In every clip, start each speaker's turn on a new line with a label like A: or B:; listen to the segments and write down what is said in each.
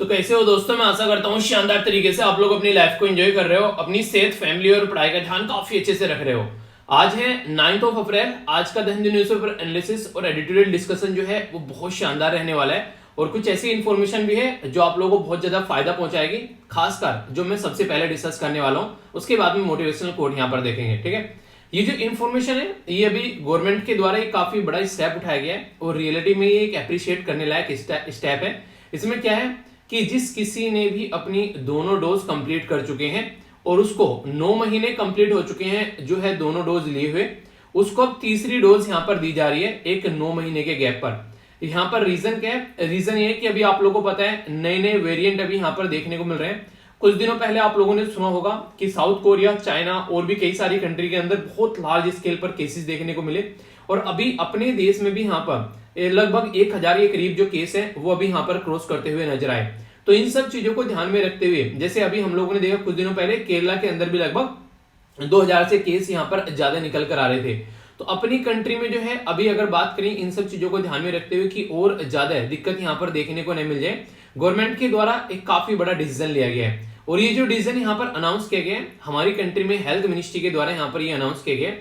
A: तो कैसे हो दोस्तों। मैं आशा करता हूँ शानदार तरीके से आप लोग अपनी लाइफ को एंजॉय कर रहे हो, अपनी सेहत, फैमिली और पढ़ाई का ध्यान काफी अच्छे से रख रहे हो। आज है 9 अप्रैल। आज का द हिंदू न्यूज़पेपर एनालिसिस और एडिटोरियल डिस्कशन जो है वो बहुत शानदार रहने वाला है और कुछ ऐसी इन्फॉर्मेशन भी है जो आप लोगों को बहुत ज्यादा फायदा पहुंचाएगी। खासकर जो मैं सबसे पहले डिस्कस करने वाला हूँ, उसके बाद में मोटिवेशनल कोट यहाँ पर देखेंगे। ठीक है, ये जो इन्फॉर्मेशन है ये अभी गवर्नमेंट के द्वारा एक काफी बड़ा स्टेप उठाया गया है और रियलिटी में ये एक अप्रिशिएट करने लायक स्टेप है। इसमें क्या है कि जिस किसी ने भी अपनी दोनों डोज कंप्लीट कर चुके हैं और उसको 9 महीने कंप्लीट हो चुके हैं जो है दोनों डोज लिए हुए, उसको अब तीसरी डोज यहां पर दी जा रही है एक 9 महीने के गैप पर। यहां पर रीजन क्या है? रीजन ये है कि अभी आप लोगों को पता है नए नए वेरिएंट अभी यहां पर देखने को मिल रहे हैं। कुछ दिनों पहले आप लोगों ने सुना होगा कि साउथ कोरिया, चाइना और भी कई सारी कंट्री के अंदर बहुत लार्ज स्केल पर केसेस देखने को मिले और अभी अपने देश में भी यहाँ पर लगभग 1000 के करीब जो केस है वो अभी यहाँ पर क्रॉस करते हुए नजर आए। तो इन सब चीजों को ध्यान में रखते हुए, जैसे अभी हम लोगों ने देखा कुछ दिनों पहले केरला के अंदर भी लगभग 2000 से केस यहाँ पर ज्यादा निकल कर आ रहे थे। तो अपनी कंट्री में जो है अभी अगर बात करें इन सब चीजों को ध्यान में रखते हुए कि और ज्यादा दिक्कत यहाँ पर देखने को नहीं मिल जाए, गवर्नमेंट के द्वारा एक काफी बड़ा डिसीजन लिया गया है। और ये जो डिसीजन यहाँ पर अनाउंस किया गया है हमारी कंट्री में हेल्थ मिनिस्ट्री के द्वारा यहाँ पर ये अनाउंस किया गया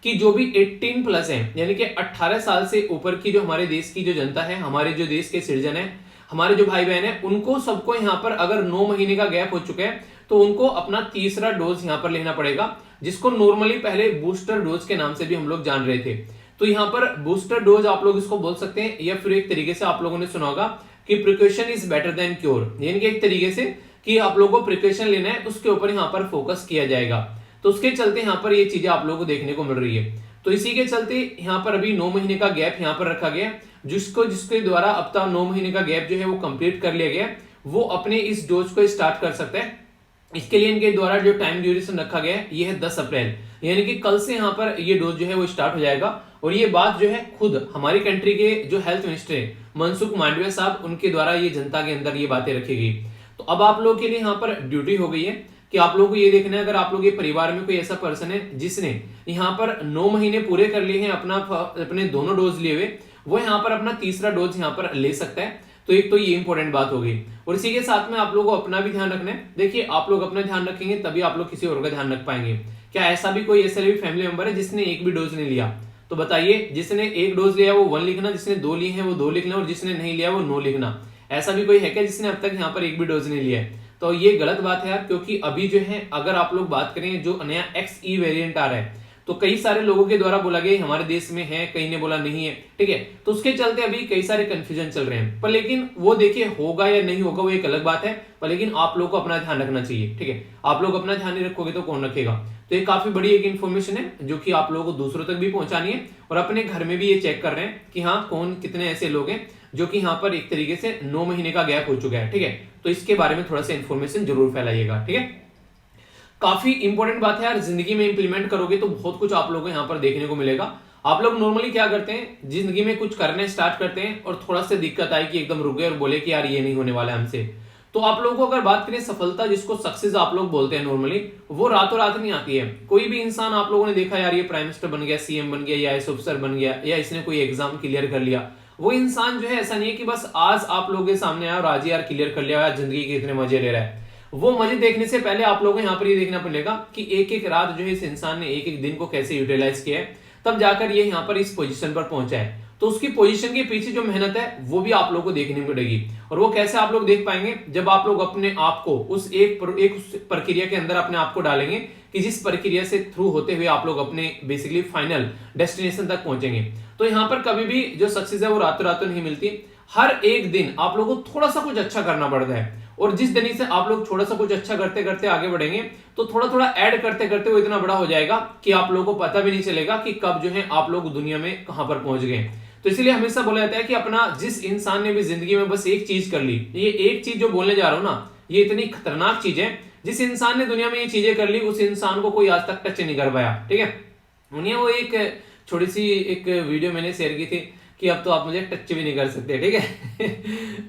A: कि जो भी 18 प्लस है, यानी कि 18 साल से ऊपर की जो हमारे देश की जो जनता है, हमारे जो देश के सिटीजन है, हमारे जो भाई बहन है, उनको सबको यहाँ पर अगर 9 महीने का गैप हो चुका है तो उनको अपना तीसरा डोज यहाँ पर लेना पड़ेगा, जिसको नॉर्मली पहले बूस्टर डोज के नाम से भी हम लोग जान रहे थे। तो यहाँ पर बूस्टर डोज आप लोग इसको बोल सकते हैं, या फिर एक तरीके से आप लोगों ने सुना होगा कि precaution is better than cure, यानी कि एक तरीके से कि आप लोगों को प्रिकॉशन लेना है उसके ऊपर यहाँ पर फोकस किया जाएगा। तो उसके चलते यहाँ पर ये चीजें आप लोगों को देखने को मिल रही है। तो इसी के चलते यहाँ पर अभी 9 महीने का गैप यहाँ पर रखा गया, जिसके द्वारा अब तक 9 महीने का गैप जो है वो कंप्लीट कर लिया गया, वो अपने इस डोज को स्टार्ट कर सकता है। इसके लिए इनके द्वारा जो टाइम ड्यूरेशन रखा गया है ये है 10 अप्रैल, यानी कि कल से यहाँ पर ये डोज जो है वो स्टार्ट हो जाएगा। और ये बात जो है खुद हमारी कंट्री के जो हेल्थ मिनिस्टर है मनसुख मांडविया साहब, उनके द्वारा ये जनता के अंदर ये बातें रखी गई। तो अब आप लोगों के लिए यहाँ पर ड्यूटी हो गई है कि आप लोगों को ये देखना है, अगर आप लोग ये परिवार में कोई ऐसा पर्सन है जिसने यहाँ पर 9 महीने पूरे कर लिए हैं अपने दोनों डोज लिए हुए, वो यहाँ पर अपना तीसरा डोज यहाँ पर ले सकता है। तो एक तो ये इंपॉर्टेंट बात हो गई। और इसी के साथ में आप लोगों को अपना भी ध्यान रखना है। देखिए, आप लोग अपना ध्यान रखेंगे तभी आप लोग किसी और का ध्यान रख पाएंगे। क्या ऐसा भी कोई ऐसा भी फैमिली मेंबर है जिसने एक भी डोज नहीं लिया? तो बताइए, जिसने एक डोज लिया वो 1 लिखना, जिसने 2 लिए हैं वो 2 लिखना और जिसने नहीं लिया वो 9 लिखना। ऐसा भी कोई है क्या जिसने अब तक यहाँ पर एक भी डोज नहीं लिया है? तो ये गलत बात है यार, क्योंकि अभी जो है अगर आप लोग बात करें जो नया XE वेरिएंट आ रहा है, तो कई सारे लोगों के द्वारा बोला गया हमारे देश में है, कई ने बोला नहीं है। ठीक है, तो उसके चलते अभी कई सारे कंफ्यूजन चल रहे हैं। पर लेकिन वो देखिए होगा या नहीं होगा वो एक अलग बात है, पर लेकिन आप लोग को अपना ध्यान रखना चाहिए। ठीक है, आप लोग अपना ध्यान नहीं रखोगे तो कौन रखेगा? तो ये काफी बड़ी एक इन्फॉर्मेशन है जो कि आप लोगों को दूसरों तक भी पहुंचानी है और अपने घर में भी ये चेक कर रहे हैं कि हाँ कौन कितने ऐसे लोग हैं जो कि यहाँ पर एक तरीके से 9 महीने का गैप हो चुका है। ठीक है, तो इसके बारे में थोड़ा सा इन्फॉर्मेशन जरूर फैलाइएगा। ठीक है, काफी इंपॉर्टेंट बात है यार, जिंदगी में इंप्लीमेंट करोगे तो बहुत कुछ आप लोगों को यहाँ पर देखने को मिलेगा। आप लोग नॉर्मली क्या करते हैं, जिंदगी में कुछ करने स्टार्ट करते हैं और थोड़ा सा दिक्कत आई कि एकदम रुक गए और बोले कि यार ये नहीं होने वाला है हमसे। तो आप लोगों को अगर बात करें सफलता, जिसको सक्सेस आप लोग बोलते हैं नॉर्मली, वो रातों रात नहीं आती है। कोई भी इंसान आप लोगों ने देखा यार ये प्राइम मिनिस्टर बन गया, CM बन गया, या IAS ऑफिसर बन गया, या इसने कोई एग्जाम क्लियर कर लिया, वो इंसान जो है ऐसा नहीं है कि बस आज आप लोगों के सामने आया और आज यार क्लियर कर लिया, जिंदगी के इतने मजे ले रहा है। वो मजे देखने से पहले आप लोगों को यहाँ पर ये देखना पड़ेगा कि एक एक रात जो है इस इंसान ने एक एक दिन को कैसे यूटिलाइज किया है, तब जाकर ये यहाँ पर इस पोजीशन पर पहुंचा है। तो उसकी पोजीशन के पीछे जो मेहनत है वो भी आप लोगों को देखनी पड़ेगी। और वो कैसे आप लोग देख पाएंगे? जब आप लोग अपने आप को उस एक प्रक्रिया के अंदर अपने आप को डालेंगे कि जिस प्रक्रिया से थ्रू होते हुए आप लोग अपने बेसिकली फाइनल डेस्टिनेशन तक पहुंचेंगे। तो यहाँ पर कभी भी जो सक्सेस है वो रातों रातों नहीं मिलती। हर एक दिन आप लोगों को थोड़ा सा कुछ अच्छा करना पड़ता है, और जिस दिन से आप लोग थोड़ा सा कुछ अच्छा करते करते आगे बढ़ेंगे तो थोड़ा थोड़ा ऐड करते करते वो इतना बड़ा हो जाएगा कि आप लोगों को पता भी नहीं चलेगा कि कब जो है आप लोग दुनिया में कहां पर पहुंच गए। तो इसलिए हमेशा बोला जाता है कि अपना जिस इंसान ने भी जिंदगी में बस एक चीज कर ली, ये एक चीज जो बोलने जा रहा हूं ना, ये इतनी खतरनाक चीज है। जिस इंसान ने दुनिया में ये चीजें कर ली उस इंसान को कोई आज तक टच नहीं कर पाया। ठीक है, उन्हें वो एक छोटी सी एक वीडियो मैंने शेयर की थी कि अब तो आप मुझे टच भी नहीं कर सकते। ठीक है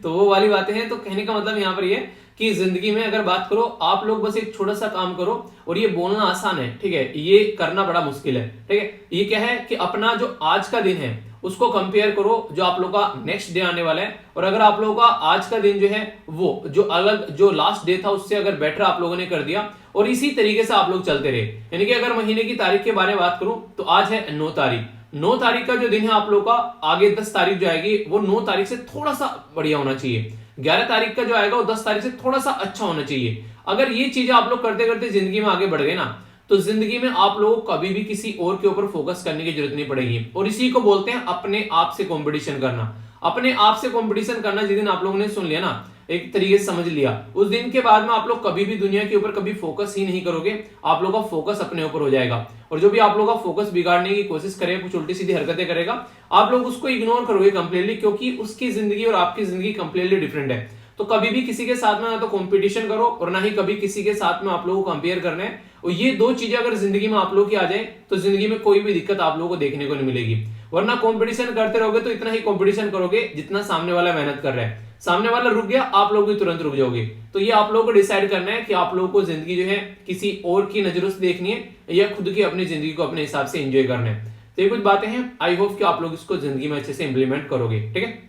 A: तो वो वाली बातें हैं। तो कहने का मतलब यहाँ पर ये कि जिंदगी में अगर बात करो, आप लोग बस एक छोटा सा काम करो, और ये बोलना आसान है, ठीक है, ये करना बड़ा मुश्किल है। ठीक है, ये क्या है कि अपना जो आज का दिन है उसको कंपेयर करो जो आप लोग का नेक्स्ट डे आने वाला है, और अगर आप लोगों का आज का दिन जो है वो जो लास्ट डे था उससे अगर बेटर आप लोगों ने कर दिया और इसी तरीके से आप लोग चलते रहे, यानी कि अगर महीने की तारीख के बारे में बात करूं तो आज है 9 तारीख। 9 तारीख का जो दिन है आप लोग का, आगे 10 तारीख जो आएगी वो 9 तारीख से थोड़ा सा बढ़िया होना चाहिए। 11 तारीख का जो आएगा वो 10 तारीख से थोड़ा सा अच्छा होना चाहिए। अगर ये चीजें आप लोग करते करते जिंदगी में आगे बढ़ गए ना, तो जिंदगी में आप लोगों को कभी भी किसी और के ऊपर फोकस करने की जरूरत नहीं पड़ेगी। और इसी को बोलते हैं अपने आप से कंपटीशन करना। अपने आप से कंपटीशन करना जिस दिन आप लोगों ने सुन लिया ना, एक तरीके से समझ लिया, उस दिन के बाद में आप लोग कभी भी दुनिया के ऊपर कभी फोकस ही नहीं करोगे। आप लोगों का फोकस अपने ऊपर हो जाएगा, और जो भी आप लोगों का फोकस बिगाड़ने की कोशिश करेगा, कुछ उल्टी सीधी हरकतें करेगा, आप लोग उसको इग्नोर करोगे कंप्लीटली, क्योंकि उसकी जिंदगी और आपकी जिंदगी कंप्लीटली डिफरेंट है। तो कभी भी किसी के साथ में ना तो कंपटीशन करो और ना ही कभी किसी के साथ में आप लोगों को कंपेयर करना है। और ये दो चीजें अगर जिंदगी में आप लोगों की आ जाए तो जिंदगी में कोई भी दिक्कत आप लोगों को देखने को नहीं मिलेगी। वरना कंपटीशन करते रहोगे तो इतना ही कंपटीशन करोगे जितना सामने वाला मेहनत कर रहा है। सामने वाला रुक गया, आप लोग भी तुरंत रुक जाओगे। तो ये आप लोगों को डिसाइड करना है कि आप लोगों को जिंदगी जो है किसी और की नजरों से देखनी है या खुद की अपनी जिंदगी को अपने हिसाब से एंजॉय करना है। तो ये कुछ बातें हैं, आई होप कि आप लोग इसको जिंदगी में अच्छे से इंप्लीमेंट करोगे। ठीक है,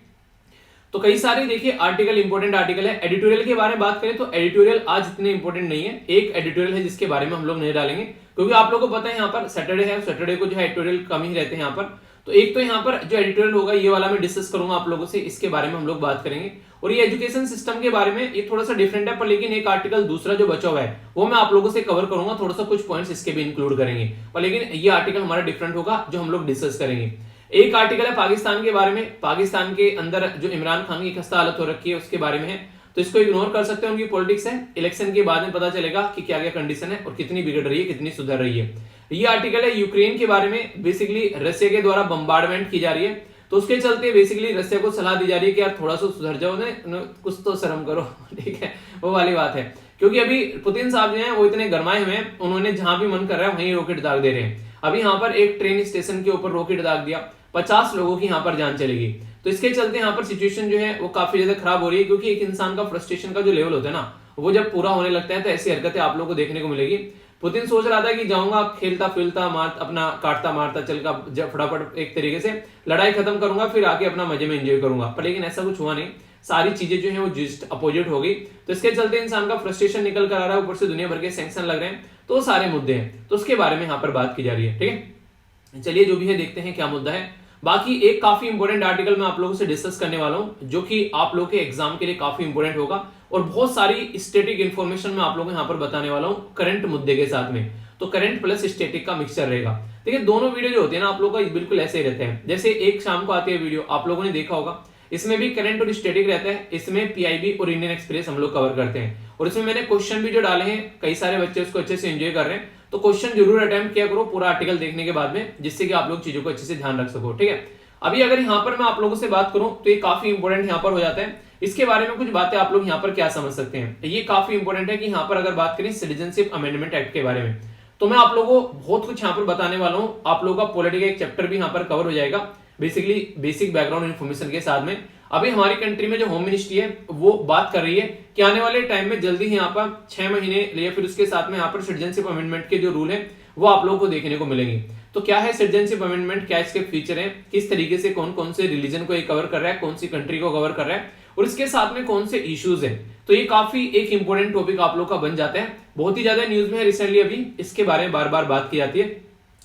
A: तो कई सारे देखिए आर्टिकल, इंपॉर्टेंट आर्टिकल है। एडिटोरियल के बारे में बात करें तो एडिटोरियल आज इतने इंपॉर्टेंट नहीं है। एक एडिटोरियल है जिसके बारे में हम लोग नहीं डालेंगे, क्योंकि आप लोगों को पता है यहाँ पर सैटरडे है, सैटरडे को जो है एडिटोरियल कम ही रहते हैं यहाँ पर। तो एक तो यहाँ पर जो एडिटोरियल होगा ये वाला मैं डिस्कस करूंगा आप लोगों से, इसके बारे में हम लोग बात करेंगे। और ये एजुकेशन सिस्टम के बारे में ये थोड़ा सा डिफरेंट है, पर लेकिन एक आर्टिकल दूसरा जो बचा हुआ है वो मैं आप लोगों से कवर करूंगा, थोड़ा सा कुछ पॉइंट्स इसके भी इंक्लूड करेंगे। पर लेकिन ये आर्टिकल हमारा डिफरेंट होगा जो हम लोग डिस्कस करेंगे। एक आर्टिकल है पाकिस्तान के बारे में, पाकिस्तान के अंदर जो इमरान खान की खस्ता हालत हो रखी है उसके बारे में है, तो इसको इग्नोर कर सकते हैं। उनकी पॉलिटिक्स है, इलेक्शन के बाद में पता चलेगा कि क्या क्या कंडीशन है और कितनी बिगड़ रही है, कितनी सुधर रही है। ये आर्टिकल है यूक्रेन के बारे में, बेसिकली रशिया के द्वारा बम्बार्डमेंट की जा रही है, तो उसके चलते बेसिकली रशिया को सलाह दी जा रही है कि यार थोड़ा सा सुधर जाओ ना, कुछ तो शर्म करो। ठीक है, वो वाली बात है, क्योंकि अभी पुतिन साहब जो हैं वो इतने गरमाए हुए हैं, उन्होंने जहां भी मन कर रहा है वहीं रॉकेट दाग दे रहे हैं। अभी यहाँ पर एक ट्रेन स्टेशन के ऊपर रॉकेट दाग दिया, 50 लोगों की यहाँ पर जान चलेगी। तो इसके चलते यहाँ पर सिचुएशन जो है वो काफी ज्यादा खराब हो रही है, क्योंकि एक इंसान का फ्रस्ट्रेशन का जो लेवल होता है ना, वो जब पूरा होने लगता है तो ऐसी हरकतें आप लोगों को देखने को मिलेगी। पुतिन सोच रहा था कि जाऊंगा खेलता फिरता अपना काटता मारता चल का फटाफट एक तरीके से लड़ाई खत्म करूंगा, फिर आके अपना मजे में एंजॉय करूंगा, पर लेकिन ऐसा कुछ हुआ नहीं। सारी चीजें जो है वो जस्ट अपोजिट हो गई। तो इसके चलते इंसान का फ्रस्ट्रेशन निकल कर आ रहा है, ऊपर से दुनिया भर के सैंक्शन लग रहे हैं, तो सारे मुद्दे हैं, तो उसके बारे में यहाँ पर बात की जा रही है। ठीक है, चलिए जो भी है देखते हैं क्या मुद्दा है। बाकी एक काफी इंपॉर्टेंट आर्टिकल मैं आप लोगों से डिस्कस करने वाला हूं, जो कि आप लोगों के एग्जाम के लिए काफी इंपॉर्टेंट होगा, और बहुत सारी स्टैटिक इंफॉर्मेशन मैं आप लोगों को यहाँ पर बताने वाला हूं करंट मुद्दे के साथ में। तो करंट प्लस स्टैटिक का मिक्सचर रहेगा। देखिए दोनों वीडियो जो होते हैं ना आप लोगों का बिल्कुल ऐसे ही रहते हैं, जैसे एक शाम को आती है वीडियो, आप लोगों ने देखा होगा, इसमें भी करंट और स्टैटिक रहता है, इसमें पीआईबी और इंडियन एक्सप्रेस हम लोग कवर करते हैं, और इसमें मैंने क्वेश्चन भी जो डाले हैं, कई सारे बच्चे उसको अच्छे से एंजॉय कर रहे हैं। तो क्वेश्चन जरूर अटेम्प्ट किया करो पूरा आर्टिकल देखने के बाद में, जिससे कि आप लोग चीजों को अच्छे से ध्यान रख सको। ठीक है, अभी अगर यहाँ पर मैं आप लोगों से बात करूं तो ये काफी इंपॉर्टेंट यहाँ पर हो जाता है। इसके बारे में कुछ बातें आप लोग यहाँ पर क्या समझ सकते हैं, ये काफी इंपॉर्टेंट है कि यहाँ पर अगर बात करें सिटीजनशिप अमेंडमेंट एक्ट के बारे में, तो मैं आप लोगों को बहुत कुछ यहाँ पर बताने वाला हूँ। आप लोगों का पॉलिटी का एक चैप्टर भी यहाँ पर कवर हो जाएगा, बेसिकली बेसिक बैकग्राउंड इन्फॉर्मेशन के साथ में। अभी हमारी कंट्री में जो होम मिनिस्ट्री है वो बात कर रही है कि आने वाले टाइम में जल्दी ही यहाँ पर 6 महीने या फिर उसके साथ में यहाँ पर सिटीजनशिप अमेंडमेंट के जो रूल है वो आप लोगों को देखने को मिलेंगे। तो क्या है सिटीजनशिप अमेंडमेंट, क्या इसके फीचर हैं, किस तरीके से कौन कौन से रिलीजन को ये कवर कर रहा है, कौन सी कंट्री को कवर कर रहा है, और इसके साथ में कौन से इश्यूज हैं। तो ये काफी एक इंपॉर्टेंट टॉपिक आप लोग का बन जाता है, बहुत ही ज्यादा न्यूज में है रिसेंटली, अभी इसके बारे में बार बार बात की जाती है।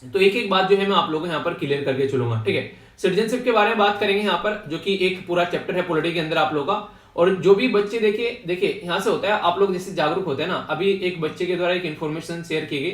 A: तो एक एक बात जो है मैं आप लोगों को यहाँ पर क्लियर करके चलूंगा। ठीक है, सिटीजनशिप के बारे में बात करेंगे यहाँ पर, जो कि एक पूरा चैप्टर है पॉलिटी के अंदर आप लोगों का। और जो भी बच्चे देखिए यहाँ से होता है, आप लोग जैसे जागरूक होते हैं ना, अभी एक बच्चे के द्वारा एक इन्फॉर्मेशन शेयर की गई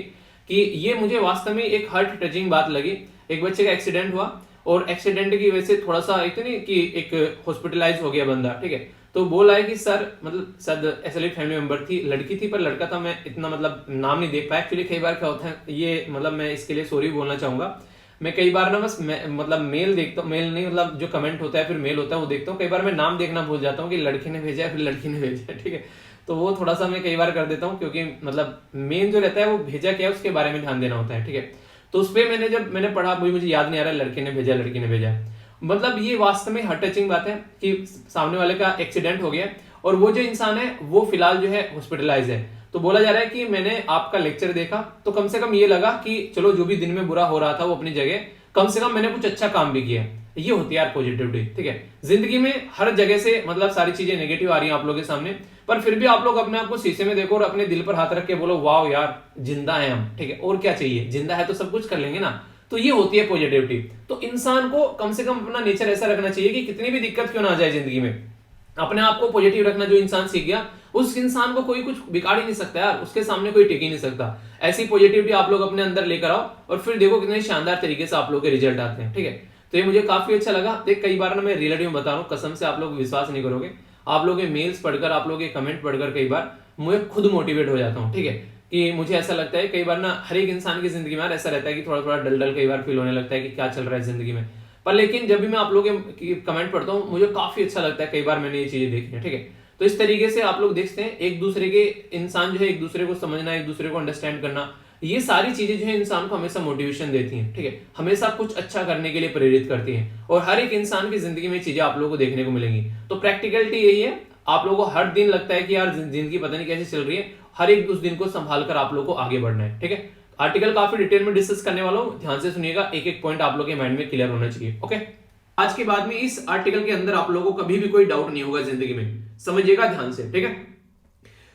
A: कि ये मुझे वास्तव में एक हार्ट टचिंग बात लगी। एक बच्चे का एक्सीडेंट हुआ और एक्सीडेंट की वजह से थोड़ा सा इतनी कि एक हॉस्पिटलाइज हो गया बंदा। ठीक है, तो बोला है कि सर मतलब सर ऐसे फैमिली मेंबर थी, लड़की थी पर लड़का था, मैं इतना मतलब नाम नहीं देख पाया। एक्चुअली कई बार क्या होता है ये, मतलब मैं इसके लिए सॉरी बोलना चाहूंगा। मैं कई बार ना बस मतलब मेल देखता हूँ, मेल नहीं मतलब जो कमेंट होता है फिर मेल होता है वो देखता हूँ, कई बार मैं नाम देखना भूल जाता हूँ कि लड़के ने भेजा है फिर लड़की ने भेजा है। ठीक है, तो वो थोड़ा सा मैं कई बार कर देता हूँ, क्योंकि मतलब मेन जो रहता है वो भेजा क्या है उसके बारे में ध्यान देना होता है। ठीक है, तो उस पर जब मैंने पढ़ा मुझे याद नहीं आ रहा लड़के ने भेजा लड़की ने भेजा। मतलब ये वास्तव में हार्ट टचिंग बात है कि सामने वाले का एक्सीडेंट हो गया और वो जो इंसान है वो फिलहाल जो है हॉस्पिटलाइज है। तो बोला जा रहा है कि मैंने आपका लेक्चर देखा तो कम से कम ये लगा कि चलो जो भी दिन में बुरा हो रहा था वो अपनी जगह, कम से कम मैंने कुछ अच्छा काम भी किया। ये होती है यार पॉजिटिविटी। ठीक है, जिंदगी में हर जगह से मतलब सारी चीजें नेगेटिव आ रही हैं आप लोगों के सामने, पर फिर भी आप लोग अपने आप को शीशे में देखो और अपने दिल पर हाथ रख के बोलो वाह यार जिंदा है हम। ठीक है, और क्या चाहिए, जिंदा है तो सब कुछ कर लेंगे ना। तो ये होती है पॉजिटिविटी। तो इंसान को कम से कम अपना नेचर ऐसा रखना चाहिए कि कितनी भी दिक्कत क्यों ना आ जाए जिंदगी में, अपने आप को पॉजिटिव रखना जो इंसान सीख गया उस इंसान को कोई कुछ बिगाड़ ही नहीं सकता यार, उसके सामने कोई टिक ही नहीं सकता। ऐसी पॉजिटिविटी आप लोग अपने अंदर लेकर आओ और फिर देखो कितने शानदार तरीके से आप लोग के रिजल्ट आते हैं। ठीक है, तो ये मुझे काफी अच्छा लगा। देख कई बार ना मैं रियलिटी में बता रहा हूँ, कसम से आप लोग विश्वास नहीं करोगे, आप लोग के मेल्स पढ़कर, आप लोग के कमेंट पढ़कर कई बार मुझे खुद मोटिवेट हो जाता हूँ। ठीक है, कि मुझे ऐसा लगता है कई बार ना हर एक इंसान की जिंदगी में ऐसा रहता है कि थोड़ा थोड़ा डल डल कई बार फील होने लगता है कि क्या चल रहा है जिंदगी में, पर लेकिन जब भी मैं आप लोगों के कमेंट पढ़ता हूँ मुझे काफी अच्छा लगता है। कई बार मैंने ये चीजें देखी है। ठीक है, तो इस तरीके से आप लोग देखते हैं एक दूसरे के इंसान जो है एक दूसरे को समझना, एक दूसरे को अंडरस्टैंड करना, ये सारी चीजें जो है इंसान को हमेशा मोटिवेशन देती हैं। ठीक है, हमेशा कुछ अच्छा करने के लिए प्रेरित करती हैं और हर एक इंसान की जिंदगी में चीजें आप लोगों को देखने को मिलेंगी। तो प्रैक्टिकलिटी यही है, आप लोगों को हर दिन लगता है कि यार जिंदगी पता नहीं कैसे चल रही है, हर एक उस दिन को संभाल कर आप लोगों को आगे बढ़ना है। ठीक है, आर्टिकल काफी डिटेल में डिस्कस करने वाला हूं, ध्यान से सुनिएगा, एक एक पॉइंट आप लोगों के माइंड में क्लियर होना चाहिए। ओके, आज के बाद में इस आर्टिकल के अंदर आप लोगों को कभी भी कोई डाउट नहीं होगा जिंदगी में, समझिएगा ध्यान से। ठीक है,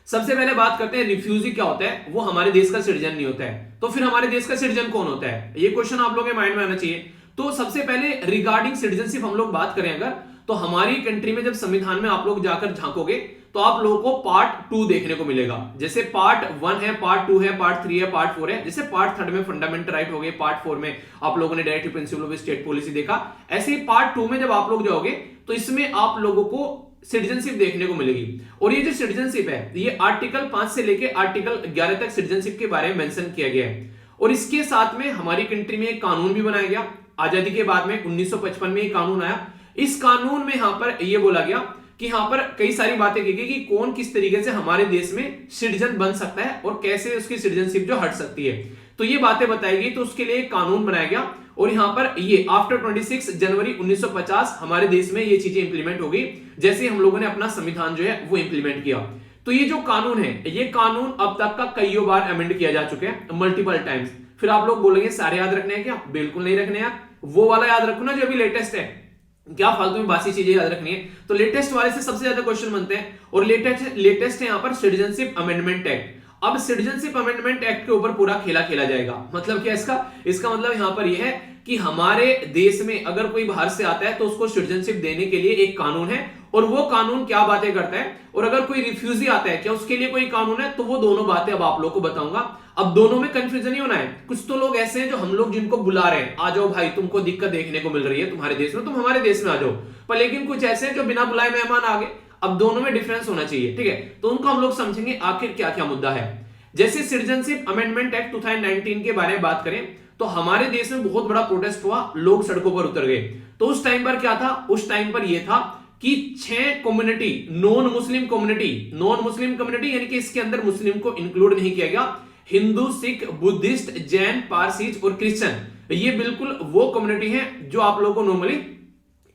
A: सबसे पहले बात करते हैं रिफ्यूजी क्या होता है। वो हमारे देश का सिटीजन नहीं होता है, तो फिर हमारे देश का सिटीजन कौन होता है, ये क्वेश्चन आप लोगों के माइंड में आना चाहिए। तो सबसे पहले रिगार्डिंग सिटीजनशिप हम लोग बात करें अगर, तो हमारी कंट्री में जब संविधान में आप लोग जाकर झांकोगे तो आप लोगों को पार्ट 2 देखने को मिलेगा। जैसे पार्ट 1 है, पार्ट 2 है, पार्ट 3 है, पार्ट 4 है। जैसे पार्ट 3 में फंडामेंटल राइट हो गए, पार्ट 4 में आप लोगों ने directive principle of state policy देखा। ऐसे ही पार्ट 2 में जब आप लोग जाओगे तो इसमें आप लोगों को सिटीजनशिप देखने को मिलेगी। और ये जो सिटीजनशिप है ये आर्टिकल 5 से लेके आर्टिकल 11 तक सिटीजनशिप के बारे में मेंशन किया गया है। और इसके साथ में हमारी कंट्री में एक कानून भी बनाया गया आजादी के बाद में, 1955 में ये कानून आया। इस कानून में यहां पर यह बोला गया कि यहां पर कई सारी बातें की गई कि कौन किस तरीके से हमारे देश में सिटीजन बन सकता है और कैसे उसकी सिटीजनशिप जो हट सकती है, तो ये बातें बताई गई। तो उसके लिए एक कानून बनाया गया और यहां पर ये आफ्टर 26 जनवरी 1950 हमारे देश में ये चीजें इंप्लीमेंट हो गई, जैसे हम लोगों ने अपना संविधान जो है वो इंप्लीमेंट किया। तो ये जो कानून है, ये कानून अब तक का कई बार अमेंड किया जा चुका है, मल्टीपल टाइम्स। फिर आप लोग बोलेंगे सारे याद रखने हैं क्या? बिल्कुल नहीं रखने यार, वो वाला याद रखो ना जो अभी लेटेस्ट है, क्या फालतू में बासी चीजें याद रखनी है। तो लेटेस्ट वाले से सबसे ज्यादा क्वेश्चन बनते हैं और लेटेस्ट है यहां पर सिटीजनशिप अमेंडमेंट एक्ट। अब सिटीजनशिप अमेंडमेंट एक्ट के ऊपर पूरा खेला खेला जाएगा। मतलब क्या इसका मतलब यहां पर यह है कि हमारे देश में अगर कोई बाहर से आता है तो उसको सिटीजनशिप देने के लिए एक कानून है और वो कानून क्या बातें करता है, और अगर कोई रिफ्यूजी आता है क्या उसके लिए कोई कानून है, तो वो दोनों बातें अब आप लोग को बताऊंगा। अब दोनों में कंफ्यूजन नहीं होना है। कुछ तो लोग ऐसे हैं जो हम लोग जिनको बुला रहे हैं, आ जाओ भाई तुमको दिक्कत देखने को मिल रही है तुम्हारे देश में, तुम हमारे देश में आ जाओ, पर लेकिन कुछ ऐसे हैं जो बिना बुलाए मेहमान आ गए। अब दोनों में डिफरेंस होना चाहिए। ठीक है, तो उनको हम लोग समझेंगे आखिर क्या क्या मुद्दा है। जैसे सिटीजनशिप अमेंडमेंट एक्ट 2019 के बारे में बात करें तो हमारे देश में बहुत बड़ा प्रोटेस्ट हुआ, लोग सड़कों पर उतर गए। तो उस टाइम पर क्या था, उस टाइम पर यह था कि 6 कम्युनिटी, नॉन मुस्लिम कम्युनिटी यानी कि इसके अंदर मुस्लिम को इंक्लूड नहीं किया गया, हिंदू, सिख, बुद्धिस्ट, जैन, पारसीज और क्रिश्चियन, ये बिल्कुल वो कम्युनिटी है जो आप लोगों को नॉर्मली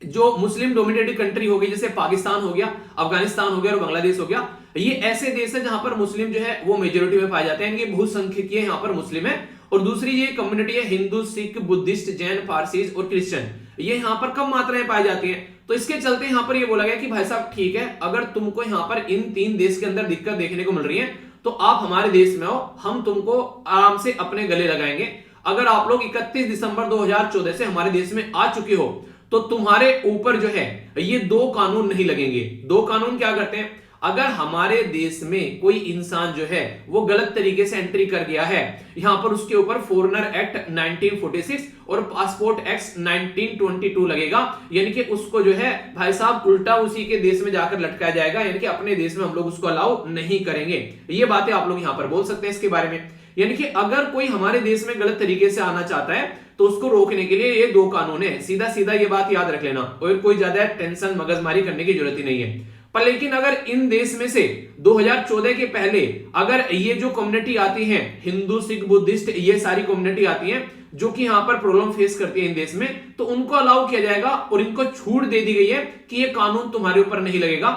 A: जो मुस्लिम डोमिनेटेड कंट्री हो गई, जैसे पाकिस्तान हो गया, अफगानिस्तान हो गया और बांग्लादेश हो गया, ये ऐसे देश है जहां पर मुस्लिम जो है वो मेजोरिटी में पाए जाते हैं, इनके बहुसंख्यक यहां पर मुस्लिम है। और दूसरी ये कम्युनिटी है हिंदू, सिख, बुद्धिस्ट, जैन, पारसीज और क्रिश्चियन, ये यहां पर कम मात्रा में पाई जाती हैं। तो इसके चलते यहां पर ये बोला गया कि भाई साहब ठीक है, अगर तुमको यहां पर इन 3 देश के अंदर दिक्कत देखने को मिल रही है तो आप हमारे देश में आओ, हम तुमको आराम से अपने गले लगाएंगे। अगर आप लोग 31 दिसंबर 2014 से हमारे देश में आ चुके हो तो तुम्हारे ऊपर जो है ये 2 कानून नहीं लगेंगे। 2 कानून क्या करते हैं, अगर हमारे देश में कोई इंसान जो है वो गलत तरीके से एंट्री कर गया है, यहां पर उसके ऊपर फॉरेनर एक्ट 1946 और पासपोर्ट एक्ट 1922 लगेगा, यानी कि उसको जो है भाई साहब उल्टा उसी के देश में जाकर लटकाया जाएगा, यानी कि अपने देश में हम लोग उसको अलाउ नहीं करेंगे। ये बातें आप लोग यहां पर बोल सकते हैं इसके बारे में। यानी कि अगर कोई हमारे देश में गलत तरीके से आना चाहता है तो उसको रोकने के लिए ये 2 कानून है, सीधा सीधा ये बात याद रख लेना, और कोई ज्यादा टेंशन मगजमारी करने की जरूरत ही नहीं है। पर लेकिन अगर इन देश में से 2014 के पहले अगर ये जो कम्युनिटी आती है, हिंदू, सिख, बुद्धिस्ट, ये सारी कम्युनिटी आती है जो कि यहां पर प्रॉब्लम फेस करती है इन देश में, तो उनको अलाउ किया जाएगा और इनको छूट दे दी गई है कि ये कानून तुम्हारे ऊपर नहीं लगेगा।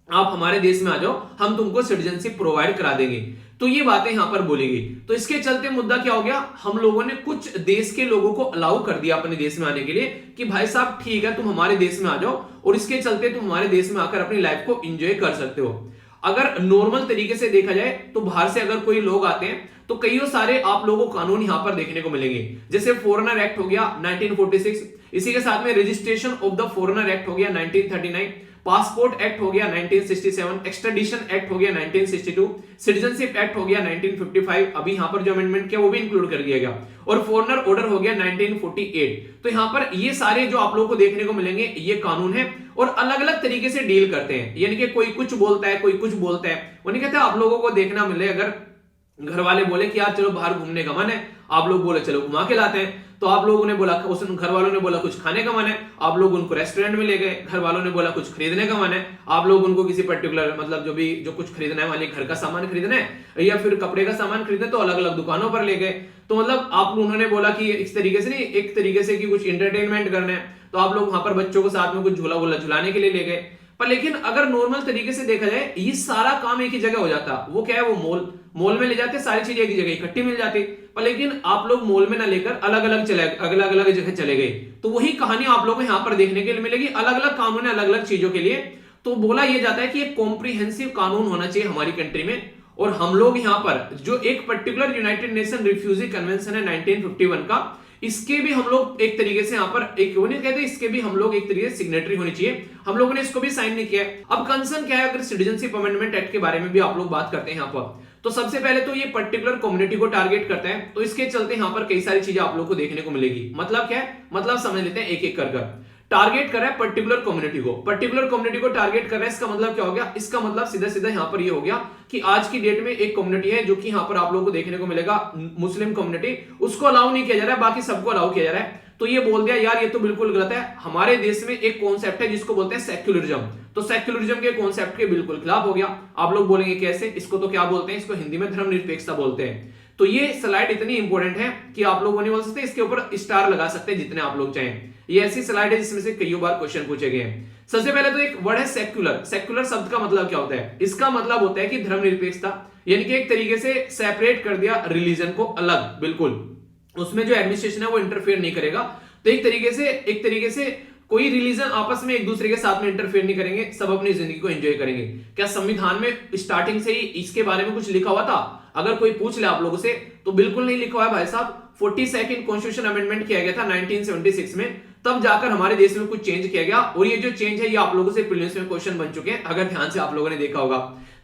A: आप हमारे देश में आ जाओ, हम तुमको सिटीजनशिप प्रोवाइड करा देंगे। तो ये बातें यहां पर बोली गई। तो इसके चलते मुद्दा क्या हो गया, हम लोगों ने कुछ देश के लोगों को अलाउ कर दिया अपने देश में आने के लिए कि भाई साहब ठीक है, तुम हमारे देश में आ जाओ और इसके चलते तुम हमारे देश में आकर अपनी लाइफ को एंजॉय कर सकते हो। अगर नॉर्मल तरीके से देखा जाए तो बाहर से अगर कोई लोग आते हैं तो कई सारे आप लोगों को कानून यहां पर देखने को मिलेंगे। जैसे फॉरेनर एक्ट हो गया 1946, इसी के साथ में registration of the foreigner act हो गया 1939, पासपोर्ट एक्ट हो गया 1967, एक्सट्रेडिशन एक्ट हो गया 1962, सिटीजनशिप एक्ट हो गया 1955, अभी यहां पर जो अमेंडमेंट किया वो भी इंक्लूड कर दिया गया, और फॉरेनर ऑर्डर हो गया 1948। तो यहां पर ये सारे जो आप लोगों को देखने को मिलेंगे ये कानून है और अलग अलग तरीके से डील करते हैं। यानी कि कोई कुछ बोलता है, कोई कुछ बोलता है। वो नहीं कहते आप लोगों को देखना मिले, अगर घर वाले बोले कि यार चलो बाहर घूमने का मन है, आप लोग बोले चलो घुमा के लाते हैं, तो आप लोगों ने बोला, उस घर वालों ने बोला कुछ खाने का मन है, आप लोग उनको रेस्टोरेंट में ले गए। घर वालों ने बोला कुछ खरीदने का मन है, आप लोग उनको किसी पर्टिकुलर मतलब जो कुछ खरीदना है, मान लीजिए घर का सामान खरीदना है या फिर कपड़े का सामान खरीदना है, तो अलग अलग दुकानों पर ले गए। तो मतलब आप उन्होंने बोला कि इस तरीके से नहीं, एक तरीके से कि कुछ एंटरटेनमेंट करना है, तो आप लोग वहां पर बच्चों को साथ में कुछ झूला वूला झुलाने के लिए ले गए। पर लेकिन अगर नॉर्मल तरीके से देखा जाए ये सारा काम एक ही जगह हो जाता। वो क्या है, वो मॉल में ले जाते, सारी चीजें एक ही जगह इकट्ठी मिल जाती। पर लेकिन आप लोग मॉल में ना लेकर अलग अलग जगह चले गए। तो वही कहानी आप लोगों को यहाँ पर देखने के लिए मिलेगी, अलग अलग कानून है अलग अलग चीजों के लिए। तो बोला यह जाता है कि एक कॉम्प्रिहेंसिव कानून होना चाहिए हमारी कंट्री में। और हम लोग यहाँ पर जो एक particular United nation refugee convention है 1951 का, इसके भी हम लोग एक तरीके से यहाँ पर एक वो नहीं कहते, इसके भी हम लोग एक तरीके से सिग्नेटरी होनी चाहिए। हम लोगों ने इसको भी साइन नहीं किया। अब कंसर्न क्या है, अगर सिटीजनशिप अमेंडमेंट एक्ट के बारे में भी आप लोग बात करते हैं यहाँ पर, तो सबसे पहले तो ये पर्टिकुलर कम्युनिटी को टारगेट करता है। तो इसके चलते यहाँ पर कई सारी चीजें आप लोग को देखने को मिलेगी। मतलब क्या है, मतलब समझ लेते हैं एक एक कर टारगेट कर रहा है पर्टिकुलर कम्युनिटी को, पर्टिकुलर कम्युनिटी को टारगेट कर रहा है। इसका मतलब क्या हो गया, इसका मतलब सीधा सीधा यहाँ पर ये हो गया कि आज की डेट में एक कम्युनिटी है जो कि यहाँ पर आप लोगों को देखने को मिलेगा मुस्लिम कम्युनिटी, उसको अलाउ नहीं किया जा रहा है, बाकी सबको अलाउ किया जा रहा है। तो ये बोल दिया यार ये तो बिल्कुल गलत है। हमारे देश में एक कॉन्सेप्ट है जिसको बोलते हैं सेक्युलरिज्म, तो सेक्युलरिज्म के कॉन्सेप्ट के बिल्कुल खिलाफ हो गया। आप लोग बोलेंगे कैसे, इसको तो क्या बोलते हैं, इसको हिंदी में धर्मनिरपेक्षता बोलते हैं। तो ये स्लाइड इतनी इंपॉर्टेंट है कि आप लोग नहीं बोल सकते, इसके ऊपर स्टार लगा सकते हैं जितने आप लोग चाहें। ये ऐसी स्लाइड है जिसमें से कई बार क्वेश्चन पूछे गए हैं। सबसे पहले तो एक वर्ड है सेक्युलर। सेक्युलर शब्द का मतलब क्या होता है, इसका मतलब होता है कि धर्मनिरपेक्षता, यानी कि एक तरीके से सेपरेट कर दिया रिलीजन को अलग, बिल्कुल उसमें जो एडमिनिस्ट्रेशन है वो इंटरफेयर नहीं करेगा। तो एक तरीके से कोई रिलीजन आपस में एक दूसरे के साथ में इंटरफेयर नहीं करेंगे, सब अपनी जिंदगी को एंजॉय करेंगे। क्या संविधान में स्टार्टिंग से ही इसके बारे में कुछ लिखा हुआ था? अगर कोई पूछ ले आप लोगों से तो बिल्कुल नहीं लिखा हुआ है भाई साहब। 42nd कॉन्स्टिट्यूशन अमेंडमेंट किया गया था 1976 में, तब जाकर हमारे देश में कुछ चेंज किया गया। और ये जो चेंज है ये आप लोगों से प्रीलिम्स में क्वेश्चन बन चुके हैं, अगर ध्यान से आप लोगों ने देखा होगा।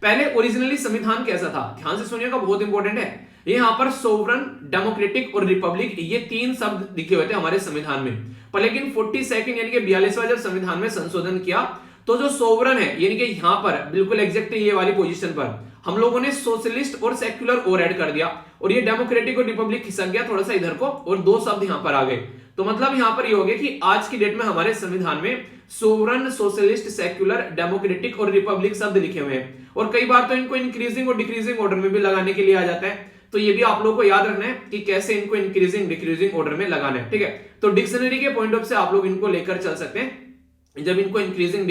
A: पहले ओरिजिनली संविधान कैसा था, ध्यान से सुनिएगा, बहुत इंपॉर्टेंट है। यहाँ पर सोवरन, डेमोक्रेटिक और रिपब्लिक, ये तीन शब्द लिखे हुए थे हमारे संविधान में। पर लेकिन 42nd यानी कि 42वां जब संविधान में संशोधन किया तो जो सोवरन है यानी कि यहाँ पर बिल्कुल एग्जैक्टली ये वाली पोजीशन पर हम लोगों ने सोशलिस्ट और सेक्युलर और ऐड कर दिया, और ये डेमोक्रेटिक और रिपब्लिक खिसक गया थोड़ा सा इधर को, और दो शब्द यहाँ पर आ गए। तो मतलब यहाँ पर ये हो गया कि आज की डेट में हमारे संविधान में सोवरन, सोशलिस्ट, सेक्युलर, डेमोक्रेटिक और रिपब्लिक शब्द लिखे हुए हैं। और कई बार तो इनको इंक्रीजिंग और डिक्रीजिंग ऑर्डर में भी लगाने के लिए आ जाता है। तो ये भी आप लोगों को याद रखना है कि कैसे इनको इंक्रीजिंग डिक्रीजिंग ऑर्डर में लगाना है, ठीक है। तो डिक्शनरी के पॉइंट ऑफ से आप लोग इनको लेकर चल सकते हैं। जब इनको इंक्रीजिंग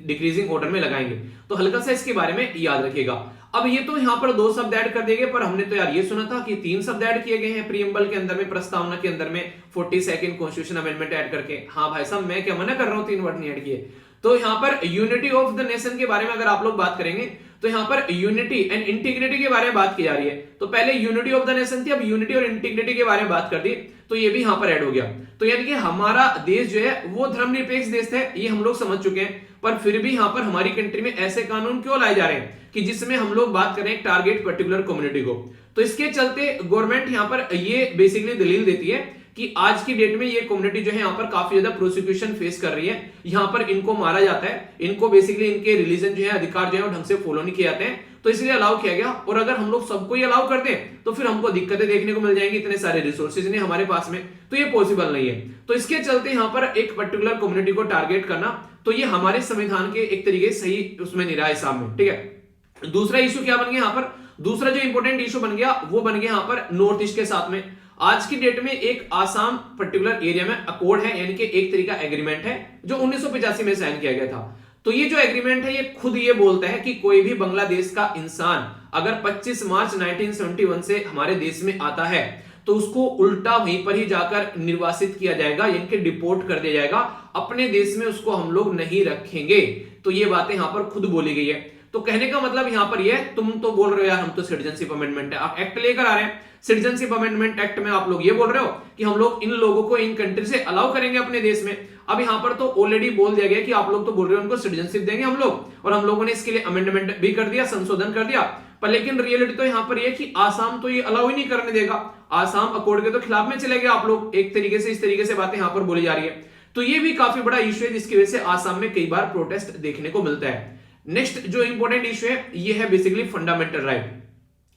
A: डिक्रीजिंग ऑर्डर में लगाएंगे तो हल्का सा इसके बारे में याद रखिएगा। अब ये तो यहाँ पर दो शब्द ऐड कर दिए गए, पर हमने तो यार ये सुना था कि तीन शब्द ऐड किए गए हैं प्रीएम्बल के अंदर में, प्रस्तावना के अंदर में 42nd कॉन्स्टिट्यूशन अमेंडमेंट ऐड करके। हाँ भाई साहब, मैं क्या मना कर रहा हूँ, तीन वर्ड नहीं ऐड किए। तो यहाँ पर यूनिटी ऑफ द नेशन के बारे में अगर आप लोग बात करेंगे तो यहाँ पर यूनिटी एंड इंटीग्रिटी के बारे में बात की जा रही है। तो पहले यूनिटी ऑफ द नेशन थी, अब यूनिटी और इंटीग्रिटी के बारे में बात कर दी, तो ये भी यहाँ पर ऐड हो गया। तो यानी कि हमारा देश जो है वो धर्मनिरपेक्ष देश है, ये हम लोग समझ चुके हैं। पर फिर भी यहाँ पर हमारी कंट्री में ऐसे कानून क्यों लाए जा रहे हैं कि जिसमें हम लोग बात करें टारगेट पर्टिकुलर कम्युनिटी को। तो इसके चलते गवर्नमेंट यहाँ पर ये बेसिकली दलील देती है कि आज की डेट में ये कम्युनिटी जो है यहाँ पर काफी ज्यादा प्रोसिक्यूशन फेस कर रही है। यहाँ पर इनको मारा जाता है, इनको बेसिकली इनके रिलीजन जो है, अधिकार जो है वो ढंग से फॉलो नहीं किए जाते हैं, तो इसलिए अलाउ किया गया। और अगर हम लोग सबको ही अलाउ कर दें तो फिर हमको दिक्कतें देखने को मिल जाएंगी, इतने सारे रिसोर्सेज नहीं हमारे पास में, तो ये पॉसिबल नहीं है। तो इसके चलते यहाँ पर एक पर्टिकुलर कम्युनिटी को टारगेट करना, तो ये हमारे संविधान के एक तरीके से सही उसमें नहीं रहा है सामने, ठीक है। दूसरा इशू क्या बन गया यहाँ पर, दूसरा जो इंपॉर्टेंट इशू बन गया वो बन गया यहाँ पर नॉर्थ ईस्ट के साथ में। आज की डेट में एक आसाम पर्टिकुलर एरिया में अकॉर्ड है, यानी कि एक तरीका एग्रीमेंट है जो 1985 में साइन किया गया था। तो ये जो एग्रीमेंट है ये खुद ये बोलता है कि कोई भी बांग्लादेश का इंसान अगर 25 मार्च 1971 से हमारे देश में आता है तो उसको उल्टा वहीं पर ही जाकर निर्वासित किया जाएगा, यानी कि डिपोर्ट कर दिया जाएगा, अपने देश में उसको हम लोग नहीं रखेंगे। तो ये बातें यहां पर खुद बोली गई है। तो कहने का मतलब यहां पर ये, तुम तो बोल रहे हो यार हम तो सिटीजनशिप अमेंडमेंट है, आप एक्ट लेकर आ रहे हैं, सिटीजनशिप अमेंडमेंट एक्ट में आप लोग ये बोल रहे हो कि हम लोग इन लोगों को इन कंट्री से अलाउ करेंगे अपने देश में। अब यहां पर तो ऑलरेडी बोल दिया गया कि आप लोग तो बोल रहे हो उनको सिटीजनशिप देंगे हम लोग, और हम लोगों ने इसके लिए अमेंडमेंट भी कर दिया, संशोधन कर दिया, पर लेकिन रियलिटी तो यहां पर यह कि आसाम तो ये अलाउ ही नहीं करने देगा, आसाम अकॉर्ड के तो खिलाफ में चले गए आप लोग, एक तरीके से इस तरीके से बातें यहां पर बोली जा रही है। तो ये भी काफी बड़ा इश्यू है जिसकी वजह से आसाम में कई बार प्रोटेस्ट देखने को मिलता है। नेक्स्ट जो इंपॉर्टेंट इश्यू है ये है बेसिकली फंडामेंटल राइट।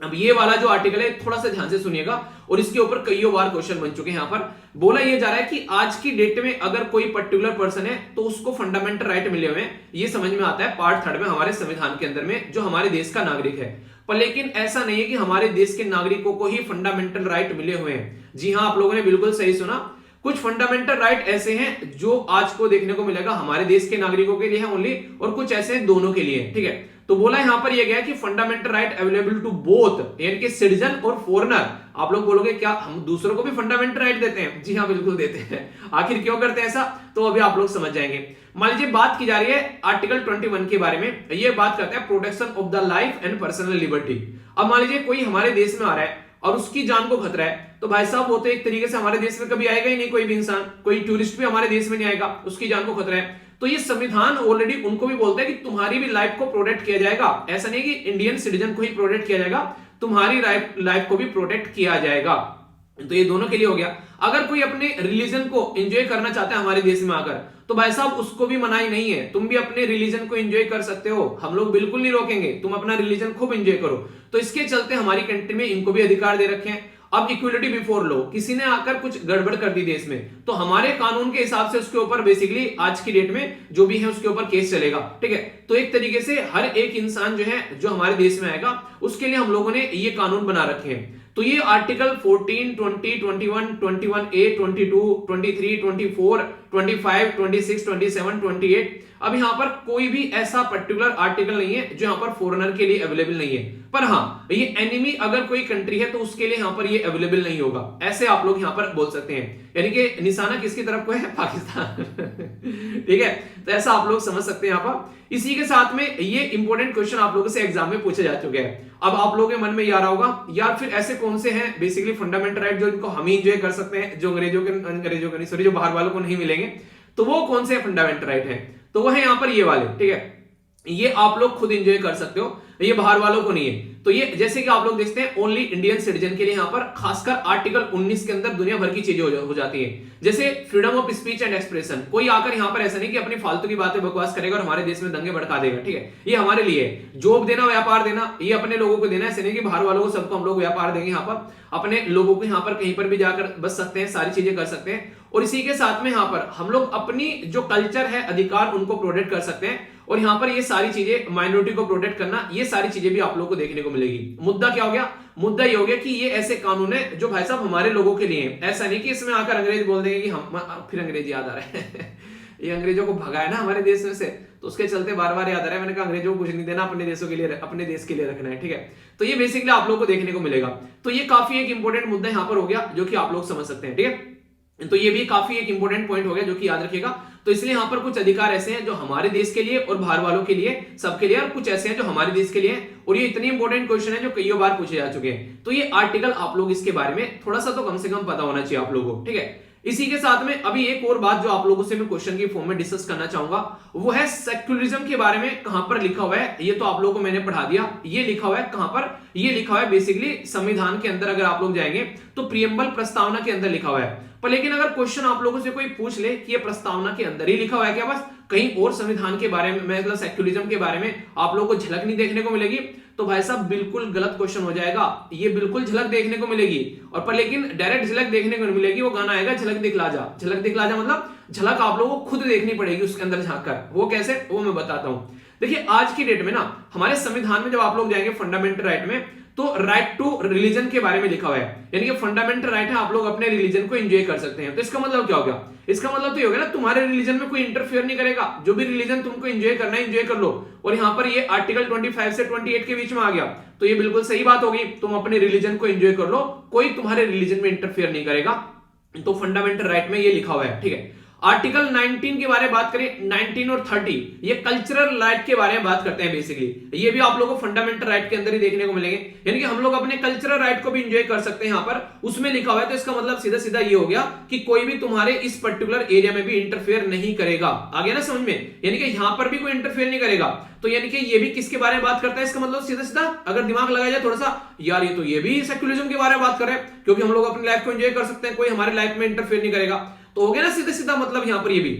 A: अब ये वाला जो आर्टिकल है थोड़ा सा ध्यान से सुनिएगा, और इसके ऊपर कई बार क्वेश्चन बन चुके हैं। यहां पर बोला ये जा रहा है कि आज की डेट में अगर कोई पर्टिकुलर पर्सन है तो उसको फंडामेंटल राइट मिले हुए हैं, ये समझ में आता है पार्ट 3 में हमारे संविधान के अंदर में, जो हमारे देश का नागरिक है। पर लेकिन ऐसा नहीं है कि हमारे देश के नागरिकों को ही फंडामेंटल राइट मिले हुए हैं। जी हां, आप लोगों ने बिल्कुल सही सुना, कुछ फंडामेंटल राइट ऐसे हैं जो आज को देखने को मिलेगा हमारे देश के नागरिकों के लिए है ओनली, और कुछ ऐसे दोनों के लिए, ठीक है। तो बोला यहां पर यह गया कि fundamental right available to both, यानी कि सिटीजन और फॉरेनर। आप लोग बोलोगे क्या हम दूसरों को भी फंडामेंटल राइट देते हैं? जी हां, बिल्कुल देते हैं। आखिर क्यों करते हैं ऐसा, तो अभी आप लोग समझ जाएंगे। मान लीजिए बात की जा रही है आर्टिकल 21 के बारे में, ये बात करता है protection of the life and personal liberty. अब मान लीजिए कोई हमारे देश में आ रहा है और उसकी जान को खतरा है, तो भाई साहब वो तो एक तरीके से हमारे देश में कभी आएगा ही नहीं, कोई भी इंसान, कोई टूरिस्ट भी हमारे देश में नहीं आएगा, उसकी जान को खतरा है। तो ये संविधान ऑलरेडी उनको भी बोलता है कि तुम्हारी भी लाइफ को प्रोटेक्ट किया जाएगा। ऐसा नहीं कि इंडियन सिटीजन को ही प्रोटेक्ट किया जाएगा, तुम्हारी लाइफ को भी प्रोटेक्ट किया जाएगा। तो ये दोनों के लिए हो गया। अगर कोई अपने रिलीजन को एंजॉय करना चाहता है हमारे देश में आकर, तो भाई साहब उसको भी मनाही नहीं है, तुम भी अपने रिलीजन को एंजॉय कर सकते हो, हम लोग बिल्कुल नहीं रोकेंगे, तुम अपना रिलीजन खूब एंजॉय करो। तो इसके चलते हमारी कंट्री में इनको भी अधिकार दे रखे हैं। अब इक्वलिटी बिफोर लॉ, किसी ने आकर कुछ गड़बड़ कर दी देश में, तो हमारे कानून के हिसाब से उसके ऊपर बेसिकली आज की डेट में जो भी है उसके ऊपर केस चलेगा, ठीक है। तो एक तरीके से हर एक इंसान जो है जो हमारे देश में आएगा उसके लिए हम लोगों ने ये कानून बना रखे हैं। तो ये आर्टिकल 14, 20, 21, 21A, 22, 23, 24, 25, 26, 27, 28। अब यहां पर कोई भी ऐसा पर्टिकुलर आर्टिकल नहीं है जो यहां पर फॉरेनर के लिए अवेलेबल नहीं है, पर हाँ ये एनिमी अगर कोई कंट्री है तो उसके लिए यहां पर ये अवेलेबल नहीं होगा, ऐसे आप लोग यहां पर बोल सकते हैं। यानी कि निशाना किसकी तरफ को है? पाकिस्तान। ठीक है, तो ऐसा आप लोग समझ सकते हैं यहां पर। इसी के साथ में ये इंपॉर्टेंट क्वेश्चन आप लोगों से एग्जाम में पूछे जा चुके हैं। अब आप लोगों के मन में ये आ रहा होगा यार फिर ऐसे कौन से हैं बेसिकली फंडामेंटल राइट जो इनको हम ही एंजॉय कर सकते हैं, जो अंग्रेजों के सॉरी जो बाहर वालों को नहीं मिलेंगे, तो वो कौन से फंडामेंटल राइट है? तो वो है यहां पर ये वाले, ठीक है, ये आप लोग खुद एंजॉय कर सकते हो, ये बाहर वालों को नहीं है। तो ये जैसे कि आप लोग देखते हैं ओनली इंडियन सिटीजन के लिए यहां पर खासकर आर्टिकल 19 के अंदर दुनिया भर की चीजें हो जाती है, जैसे freedom of speech and expression. कोई आकर यहां पर ऐसा नहीं कि अपनी फालतू की बातें बकवास करेगा और हमारे देश में दंगे भड़का देगा, ठीक है, ये हमारे लिए है। जॉब देना, व्यापार देना, ये अपने लोगों को देना, ऐसे नहीं कि बाहर वालों को सबको हम लोग व्यापार देंगे, यहाँ पर अपने लोगों को यहाँ पर कहीं पर भी जाकर बच सकते हैं, सारी चीजें कर सकते हैं। और इसी के साथ में यहाँ पर हम लोग अपनी जो कल्चर है, अधिकार उनको प्रोटेक्ट कर सकते हैं। और यहाँ पर ये सारी चीजें, माइनॉरिटी को प्रोटेक्ट करना, ये सारी चीजें भी आप लोगों को देखने को मिलेगी। मुद्दा क्या हो गया? मुद्दा ये हो गया कि ये ऐसे कानून है जो भाई साहब हमारे लोगों के लिए है। ऐसा नहीं कि इसमें आकर अंग्रेज बोल देंगे कि हम, फिर अंग्रेज याद आ रहे हैं। ये अंग्रेजों को भगाया ना हमारे देश में से, तो उसके चलते बार बार याद आ रहा है। मैंने कहा अंग्रेजों को कुछ नहीं देना, अपने देशों के लिए, अपने देश के लिए रखना है, ठीक है। तो ये बेसिकली आप लोगों को देखने को मिलेगा। तो ये काफी एक इंपॉर्टेंट मुद्दा यहाँ पर हो गया जो कि आप लोग समझ सकते हैं, ठीक है। तो ये भी काफी एक इंपॉर्टेंट पॉइंट हो गया जो कि याद रखिएगा। तो इसलिए यहां पर कुछ अधिकार ऐसे हैं जो हमारे देश के लिए और बाहर वालों के लिए, सबके लिए, और कुछ ऐसे हैं जो हमारे देश के लिए हैं। और ये इतनी इंपॉर्टेंट क्वेश्चन है जो कई बार पूछे जा चुके हैं। तो ये आर्टिकल आप लोग इसके बारे में थोड़ा सा तो कम से कम पता होना चाहिए आप लोगों को, ठीक है। इसी के साथ में अभी एक और बात जो आप लोगों से मैं क्वेश्चन की फॉर्म में डिस्कस करना चाहूंगा, वो है सेक्युलरिज्म के बारे में। कहां पर लिखा हुआ है ये तो आप लोगों को मैंने पढ़ा दिया। ये लिखा हुआ है कहां पर? ये लिखा हुआ है बेसिकली संविधान के अंदर। अगर आप लोग जाएंगे तो प्रियम्बल प्रस्तावना के अंदर लिखा हुआ है। पर लेकिन अगर क्वेश्चन आप लोगों से कोई पूछ ले कि ये प्रस्तावना के अंदर ही लिखा हुआ है क्या, बस कहीं और संविधान के बारे में, मतलब सेक्युलरिज्म के बारे में आप लोगों को झलक नहीं देखने को मिलेगी, तो भाई साहब बिल्कुल गलत क्वेश्चन हो जाएगा। ये बिल्कुल झलक देखने को मिलेगी, और पर लेकिन डायरेक्ट झलक देखने को नहीं मिलेगी। वो गाना आएगा झलक दिखला जा। झलक दिखला जा मतलब झलक आप लोगों को खुद देखनी पड़ेगी उसके अंदर झांककर। वो कैसे, वो मैं बताता हूं। देखिए आज की डेट में ना हमारे संविधान में जब आप लोग जाएंगे फंडामेंटल राइट में, तो राइट टू रिलीजन के बारे में लिखा हुआ है, यानी कि फंडामेंटल राइट है, आप लोग अपने रिलीजन को एंजॉय कर सकते हैं। तो इसका मतलब क्या हो गया? इसका मतलब तो ये हो गया ना, तुम्हारे रिलीजन में कोई इंटरफेयर नहीं करेगा, जो भी रिलीजन तुमको एंजॉय करना है एंजॉय कर लो। और यहाँ पर ये आर्टिकल 25 से 28 के बीच में आ गया, तो ये बिल्कुल सही बात होगी, तुम अपने रिलीजन को एंजॉय कर लो, कोई तुम्हारे रिलीजन में इंटरफेयर नहीं करेगा। तो फंडामेंटल राइट में ये लिखा हुआ है, ठीक है। आर्टिकल 19 के बारे में बात करें, 19 और 30 ये कल्चरल राइट के बारे में बात करते हैं बेसिकली। ये भी आप लोगों को फंडामेंटल राइट के अंदर ही देखने को मिलेंगे, यानी कि हम लोग अपने कल्चरल राइट को भी एंजॉय कर सकते हैं, यहाँ पर उसमें लिखा हुआ है। तो इसका मतलब सीधा सीधा ये हो गया कि कोई भी तुम्हारे इस पर्टिकुलर एरिया में भी इंटरफेयर नहीं करेगा। आ गया ना समझ में? यानी कि यहां पर भी कोई इंटरफेयर नहीं करेगा। तो यानी कि ये भी किसके बारे में बात करता है? इसका मतलब सीधा सीधा अगर दिमाग लगाया जाए थोड़ा सा, यार ये तो ये भी सेक्युलरिज्म के बारे में बात कर रहे हैं, क्योंकि हम लोग अपनी लाइफ को एंजॉय कर सकते हैं, कोई हमारी लाइफ में इंटरफेयर नहीं करेगा। तो हो गया ना सीधा सीधा मतलब यहां पर ये भी।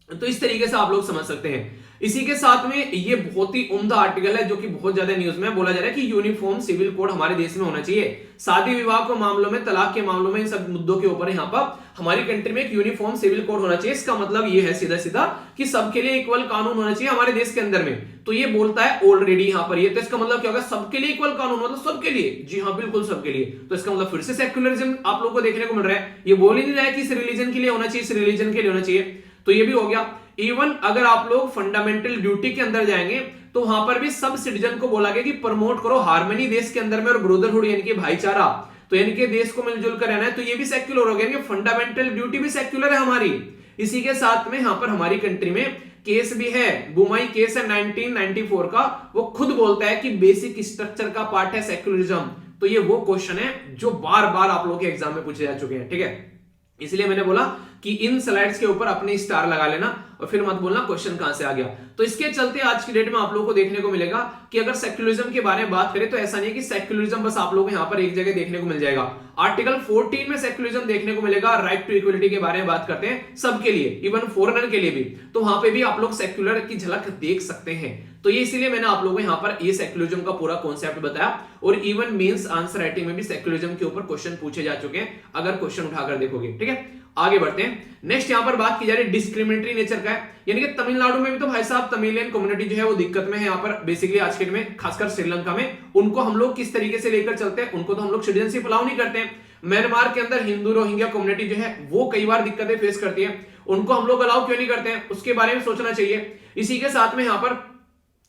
A: तो इस तरीके से आप लोग समझ सकते हैं। इसी के साथ में ये बहुत ही उम्दा आर्टिकल है जो कि बहुत ज्यादा न्यूज में बोला जा रहा है कि यूनिफॉर्म सिविल कोड हमारे देश में होना चाहिए। शादी विवाह के मामलों में, तलाक के मामलों में, इन सब मुद्दों के ऊपर यहाँ पर हमारी कंट्री में एक यूनिफॉर्म सिविल कोड होना चाहिए। इसका मतलब ये है सीधा सीधा कि सबके लिए इक्वल कानून होना चाहिए हमारे देश के अंदर में। तो ये बोलता है ऑलरेडी यहाँ पर ये, तो इसका मतलब क्या होगा? सबके लिए इक्वल कानून, मतलब सबके लिए, जी हाँ बिल्कुल सबके लिए। तो इसका मतलब फिर से सेक्युलरिज्म आप लोगों को देखने को मिल रहा है। ये बोल ही नहीं रहा है कि इस रिलीजन के लिए होना चाहिए, इस रिलीजन के लिए होना चाहिए। तो ये भी हो गया। इवन अगर आप लोग फंडामेंटल ड्यूटी के अंदर जाएंगे तो वहां पर भी सब सिटीजन को बोला गया कि प्रमोट करो हार्मनी देश के अंदर में और ब्रदरहुड यानी कि भाईचारा। तो यानी कि देश को मिलजुल कर रहना है, तो ये भी सेक्युलर हो गया, फंडामेंटल ड्यूटी भी सेक्युलर है हमारी। इसी के साथ में यहाँ पर हमारी कंट्री में केस भी है, बुमाई केस है 1994 का, वो खुद बोलता है कि बेसिक स्ट्रक्चर का पार्ट है सेक्युलरिज्म। तो ये वो क्वेश्चन है जो बार बार आप लोगों के एग्जाम में पूछे जा चुके हैं, ठीक है। इसलिए मैंने बोला कि इन स्लाइड्स के ऊपर अपने स्टार लगा लेना और फिर मत बोलना क्वेश्चन कहां से आ गया। तो इसके चलते आज की डेट में आप लोगों को देखने को मिलेगा कि अगर सेक्युलरिज्म के बारे में बात करें तो ऐसा नहीं है कि सेक्युलरिज्म बस आप लोगों को यहां पर एक जगह देखने को मिल जाएगा। आर्टिकल 14 में सेक्युलरिज्म देखने को मिलेगा, राइट टू इक्वलिटी के बारे में बात करते हैं सबके लिए, इवन फॉरेनर के लिए भी। तो वहां पे भी आप लोग सेक्युलर की झलक देख सकते हैं। तो ये इसीलिए मैंने आप लोगों को यहाँ पर ये सेक्युलरिज्म का पूरा कॉन्सेप्ट बताया। और इवन मेंस आंसर राइटिंग में भी सेक्युलरिज्म के ऊपर क्वेश्चन पूछे जा चुके हैं, अगर क्वेश्चन उठाकर देखोगे, ठीक है। आगे बढ़ते हैं। नेक्स्ट यहाँ पर बात की जा रही है डिस्क्रिमिनेटरी नेचर का है, यानी कि तमिलनाडु में भी तो भाई साहब तमिलियन कम्युनिटी जो है वो दिक्कत में है यहाँ पर बेसिकली आज के में, खासकर श्रीलंका में। उनको हम लोग किस तरीके से लेकर चलते हैं? उनको तो हम लोग सिटीजनशिप अलाउ नहीं करते हैं। म्यांमार के अंदर हिंदू रोहिंग्या कम्युनिटी जो है वो कई बार दिक्कतें फेस करती है, उनको हम लोग अलाउ क्यों नहीं करते हैं? उसके बारे में सोचना चाहिए। इसी के साथ में यहाँ पर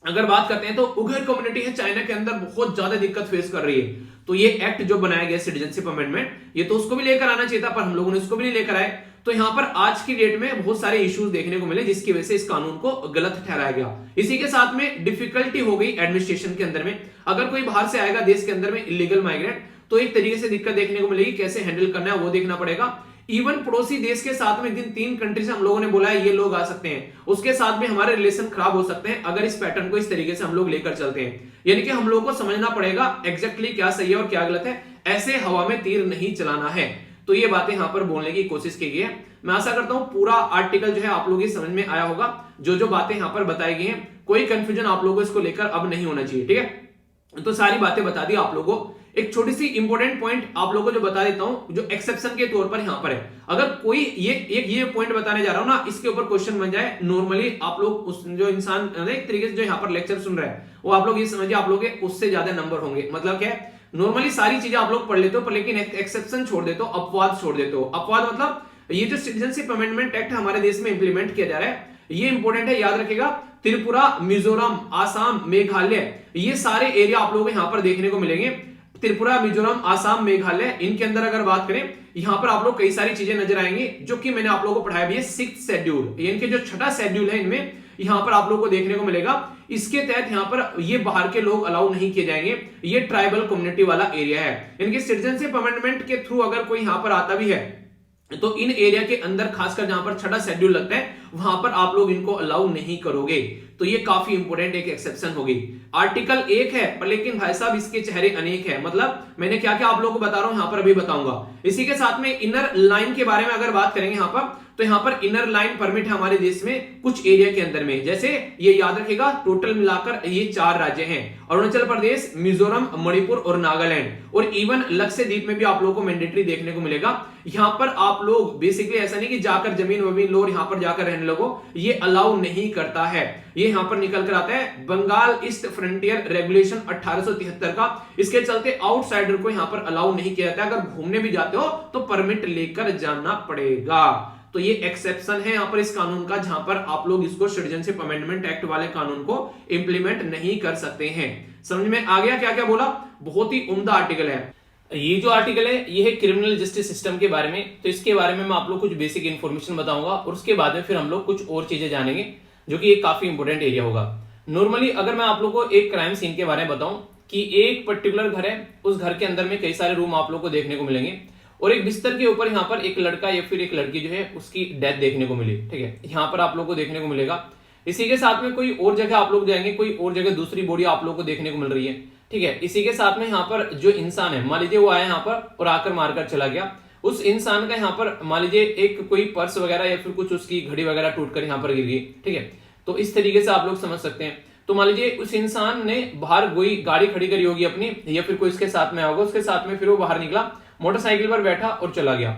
A: अगर बात करते हैं तो उइगर कम्युनिटी है चाइना के अंदर, बहुत ज्यादा दिक्कत फेस कर रही है। तो ये एक्ट जो बनाया गया सिटीजनशिप अमेंडमेंट, ये तो उसको भी लेकर आना चाहिए था, पर हम लोगों ने उसको भी नहीं लेकर आए। तो यहाँ पर आज की डेट में बहुत सारे इश्यूज देखने को मिले जिसकी वजह से इस कानून को गलत ठहराया गया। इसी के साथ में डिफिकल्टी हो गई एडमिनिस्ट्रेशन के अंदर में। अगर कोई बाहर से आएगा देश के अंदर में इलीगल माइग्रेंट, तो एक तरीके से दिक्कत देखने को मिलेगी, कैसे हैंडल करना है वो देखना पड़ेगा। इवन पड़ोसी देश के साथ में जिन 3 कंट्री से हम लोगों ने बोला है ये लोग आ सकते हैं, उसके साथ में हमारे रिलेशन खराब हो सकते हैं अगर इस पैटर्न को इस तरीके से हम लोग लेकर चलते हैं। यानी कि हम लोगों को समझना पड़ेगा एग्जैक्टली क्या सही है और क्या गलत है, ऐसे हवा में तीर नहीं चलाना है। तो ये बातें यहाँ पर बोलने की कोशिश की गई है। मैं आशा करता हूं पूरा आर्टिकल जो है आप लोगों की समझ में आया होगा। जो जो बातें यहाँ पर बताई गई हैं, कोई कंफ्यूजन आप लोगों को इसको लेकर अब नहीं होना चाहिए, ठीक है। तो सारी बातें बता दी आप लोगों को। एक छोटी सी इंपॉर्टेंट पॉइंट आप लोगों को जो बता देता हूं, जो एक्सेप्शन के तौर पर यहां पर है। अगर कोई ये पॉइंट बताने जा रहा हूं ना, इसके ऊपर क्वेश्चन बन जाए, नॉर्मली आप लोग उस जो इंसान एक तरीके से जो यहां पर लेक्चर सुन रहा है वो आप लोग ये समझिए आप लोग के उससे ज्यादा नंबर होंगे। मतलब क्या है, नॉर्मली सारी चीजें आप लोग पढ़ लेते हो पर लेकिन एक्सेप्शन छोड़ देते हो, अपवाद छोड़ देते हो। अपवाद मतलब ये जो सिटीजनशिप अमेंडमेंट एक्ट हमारे देश में इंप्लीमेंट किया जा रहा है, ये इंपॉर्टेंट है, याद रखिएगा। त्रिपुरा, मिजोरम, आसाम, मेघालय, ये सारे एरिया आप लोगों को यहाँ पर देखने को मिलेंगे। त्रिपुरा, मिजोरम, आसाम, मेघालय, इनके अंदर अगर बात करें, यहां पर आप लोग कई सारी चीजें नजर आएंगी जो कि मैंने आप लोगों को पढ़ाया भी है। 6th शेड्यूल, इनके जो 6ठा शेड्यूल है, इनमें यहां पर आप लोगों को देखने को मिलेगा। इसके तहत यहां पर ये बाहर के लोग अलाउ नहीं किए जाएंगे, ये ट्राइबल कम्युनिटी वाला एरिया है। इनके सिटीजनशिप अमेंडमेंट के थ्रू अगर कोई यहां पर आता भी है तो इन एरिया के अंदर खासकर जहां पर 6ठा शेड्यूल लगता है वहां पर आप लोग इनको अलाउ नहीं करोगे। तो ये काफी इंपोर्टेंट एक एक्सेप्शन होगी। आर्टिकल 1 है पर लेकिन भाई साहब इसके चेहरे अनेक है। मतलब मैंने क्या क्या आप लोगों को बता रहा हूं यहां पर अभी बताऊंगा। इसी के साथ में इनर लाइन के बारे में अगर बात करेंगे यहां पर, तो यहाँ पर इनर लाइन परमिट है हमारे देश में कुछ एरिया के अंदर में, जैसे ये याद रखेगा टोटल मिलाकर ये 4 राज्य हैं, अरुणाचल प्रदेश, मिजोरम, मणिपुर और नागालैंड, और इवन लक्षद्वीप में भी आप लोगों को मैंडेटरी देखने को मिलेगा। यहाँ पर आप लोग बेसिकली ऐसा नहीं कि जाकर जमीन वमीन लो और यहाँ पर जाकर रहने लगो, ये अलाउ नहीं करता है। ये यहाँ पर निकल कर आता है बंगाल ईस्ट फ्रंटियर रेगुलेशन 1873 का। इसके चलते आउटसाइडर को यहाँ पर अलाउ नहीं किया जाता है। अगर घूमने भी जाते हो तो परमिट लेकर जाना पड़ेगा। तो ये एक्सेप्शन है यहाँ पर इस कानून का, जहां पर आप लोग इसको सिटीजनशिप अमेंडमेंट एक्ट वाले कानून को इंप्लीमेंट नहीं कर सकते हैं। समझ में आ गया क्या क्या बोला? बहुत ही उम्दा आर्टिकल है। ये जो आर्टिकल है ये है क्रिमिनल जस्टिस सिस्टम के बारे में। तो इसके बारे में मैं आप लोग कुछ बेसिक इन्फॉर्मेशन बताऊंगा और उसके बाद में फिर हम लोग कुछ और चीजें जानेंगे, जो कि एक काफी इंपोर्टेंट एरिया होगा। नॉर्मली अगर मैं आप लोग को एक क्राइम सीन के बारे में बताऊं कि एक पर्टिकुलर घर है, उस घर के अंदर में कई सारे रूम आप लोग को देखने को मिलेंगे और एक बिस्तर के ऊपर यहाँ पर एक लड़का या फिर एक लड़की जो है उसकी डेथ देखने को मिली। ठीक है, यहाँ पर आप लोग को देखने को मिलेगा। इसी के साथ में कोई और जगह आप लोग जाएंगे, कोई और जगह दूसरी बॉडी आप लोग को देखने को मिल रही है। ठीक है, इसी के साथ में यहाँ पर जो इंसान है, मान लीजिए वो आया यहाँ पर और आकर मारकर चला गया, उस इंसान का यहाँ पर मान लीजिए एक कोई पर्स वगैरह या फिर कुछ उसकी घड़ी वगैरह टूटकर यहाँ पर गिर गई। ठीक है, तो इस तरीके से आप लोग समझ सकते हैं। तो मान लीजिए उस इंसान ने बाहर कोई गाड़ी खड़ी करी होगी अपनी, या फिर कोई इसके साथ में होगा, उसके साथ में फिर वो बाहर निकला, मोटरसाइकिल पर बैठा और चला गया।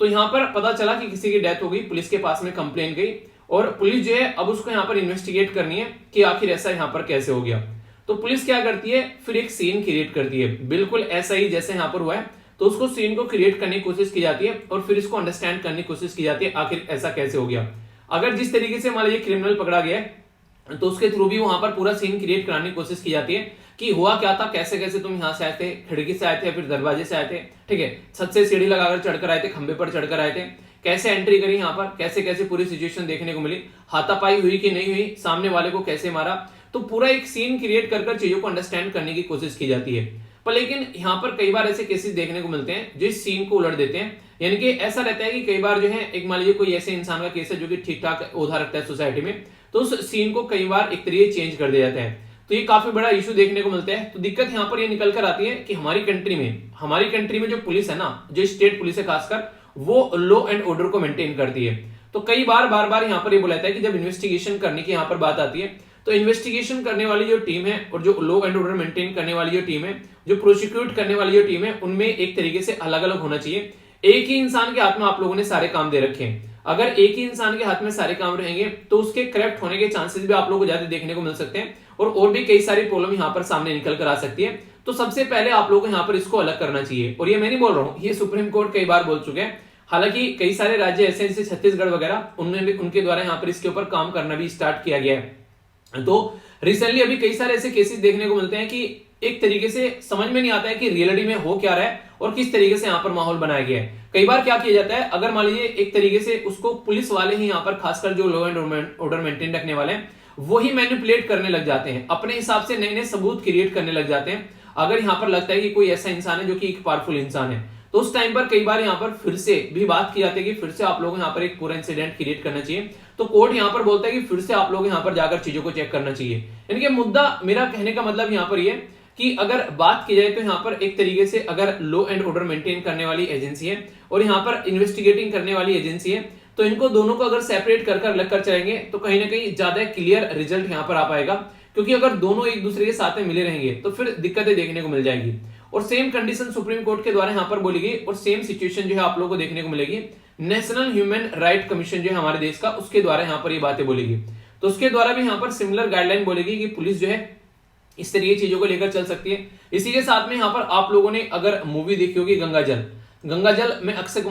A: तो यहाँ पर पता चला कि किसी की डेथ हो गई, पुलिस के पास में कंप्लेन गई और पुलिस जो है अब उसको यहाँ पर इन्वेस्टिगेट करनी है कि आखिर ऐसा यहाँ पर कैसे हो गया। तो पुलिस क्या करती है, फिर एक सीन क्रिएट करती है बिल्कुल ऐसा ही जैसे यहाँ पर हुआ है। तो उसको सीन को क्रिएट करने की कोशिश की जाती है और फिर इसको अंडरस्टैंड करने की कोशिश की जाती है आखिर ऐसा कैसे हो गया। अगर जिस तरीके से मान लीजिए क्रिमिनल पकड़ा गया है तो उसके थ्रू भी वहां पर पूरा सीन क्रिएट कराने की कोशिश की जाती है कि हुआ क्या था, कैसे कैसे तुम यहाँ से आए थे, खिड़की से आए थे, फिर दरवाजे से आए थे। ठीक है, छत से सीढ़ी लगाकर चढ़कर आए थे, खंबे पर चढ़कर आए थे, कैसे एंट्री करी यहाँ पर, कैसे कैसे पूरी सिचुएशन देखने को मिली, हाथापाई हुई कि नहीं हुई, सामने वाले को कैसे मारा। तो पूरा एक सीन क्रिएट कर चीजों को अंडरस्टैंड करने की कोशिश की जाती है। पर लेकिन यहाँ पर कई बार ऐसे केसेस देखने को मिलते हैं जो इस सीन को उलट देते हैं। यानी कि ऐसा रहता है कि कई बार जो है एक मान लीजिए कोई ऐसे इंसान का केस है जो कि ठीक ठाक ओहदा रखता है सोसाइटी में, तो उस सीन को कई बार एक तरीके चेंज कर दिया जाता है। तो ये काफी बड़ा इशू देखने को मिलता है। तो दिक्कत यहाँ पर ये निकल कर आती है कि हमारी कंट्री में जो पुलिस है ना, जो स्टेट पुलिस है खासकर, वो लॉ एंड ऑर्डर को मेंटेन करती है। तो कई बार बार यहाँ पर ये बोला जाता है कि जब इन्वेस्टिगेशन करने की यहाँ पर बात आती है तो इन्वेस्टिगेशन करने वाली जो टीम है और जो लॉ एंड ऑर्डर मेंटेन करने वाली जो टीम है, जो प्रोसिक्यूट करने वाली जो टीम है, उनमें एक तरीके से अलग अलग होना चाहिए। एक ही इंसान के हाथ में आप लोगों ने सारे काम दे रखे हैं। अगर एक ही इंसान के हाथ में सारे काम रहेंगे तो उसके करप्ट होने के चांसेस भी आप लोगों को ज्यादा देखने को मिल सकते हैं और भी कई सारी प्रॉब्लम यहाँ पर सामने निकल कर आ सकती है। तो सबसे पहले आप लोगों को यहाँ पर इसको अलग करना चाहिए। और ये मैं नहीं बोल रहा हूँ, ये सुप्रीम कोर्ट कई बार बोल चुके हैं। हालांकि कई सारे राज्य ऐसे जैसे छत्तीसगढ़ वगैरह, उनके द्वारा यहाँ पर इसके ऊपर काम करना भी स्टार्ट किया गया है। तो रिसेंटली अभी कई सारे ऐसे केसेस देखने को मिलते हैं कि एक तरीके से समझ में नहीं आता है कि रियलिटी में हो क्या रहा है और किस तरीके से यहाँ पर माहौल बनाया गया है। कई बार क्या किया जाता है, अगर मान लीजिए एक तरीके से उसको पुलिस वाले ही यहाँ पर खासकर जो लॉ एंड ऑर्डर मेंटेन रखने वाले हैं वो ही मैनिपुलेट करने लग जाते हैं, अपने हिसाब से नए नए सबूत क्रिएट करने लग जाते हैं। अगर यहाँ पर लगता है कि कोई ऐसा इंसान है जो कि एक पावरफुल इंसान है, तो उस टाइम पर कई बार यहाँ पर फिर से भी बात की जाती है कि फिर से आप लोगों को यहाँ पर एक पूरा इंसिडेंट क्रिएट करना चाहिए। तो कोर्ट यहाँ पर बोलता है कि फिर से आप लोग यहाँ पर जाकर चीजों को चेक करना चाहिए। यानी कि मुद्दा, मेरा कहने का मतलब यहाँ पर ये कि अगर बात की जाए तो यहाँ पर एक तरीके से अगर लॉ एंड ऑर्डर मेंटेन करने वाली एजेंसी है और यहाँ पर इन्वेस्टिगेटिंग करने वाली एजेंसी है, तो इनको दोनों को अगर सेपरेट कर अलग कर चलेंगे तो कहीं ना कहीं ज्यादा क्लियर रिजल्ट यहाँ पर आ पाएगा। क्योंकि अगर दोनों एक दूसरे के साथ में मिले रहेंगे तो फिर दिक्कतें देखने को मिल जाएगी। और सेम कंडीशन सुप्रीम कोर्ट के द्वारा यहाँ पर बोली गई और सेम सिचुएशन जो है आप लोगों को देखने को मिलेगी नेशनल ह्यूमन राइट कमीशन जो है हमारे देश का, उसके द्वारा यहाँ पर ये बातें बोलेगी। तो उसके द्वारा भी यहाँ पर सिमिलर गाइडलाइन बोलेगी कि पुलिस जो है इस तरीके चीजों को लेकर चल सकती है। इसी के साथ में यहाँ पर आप लोगों ने अगर मूवी देखी होगी गंगाजल में अजय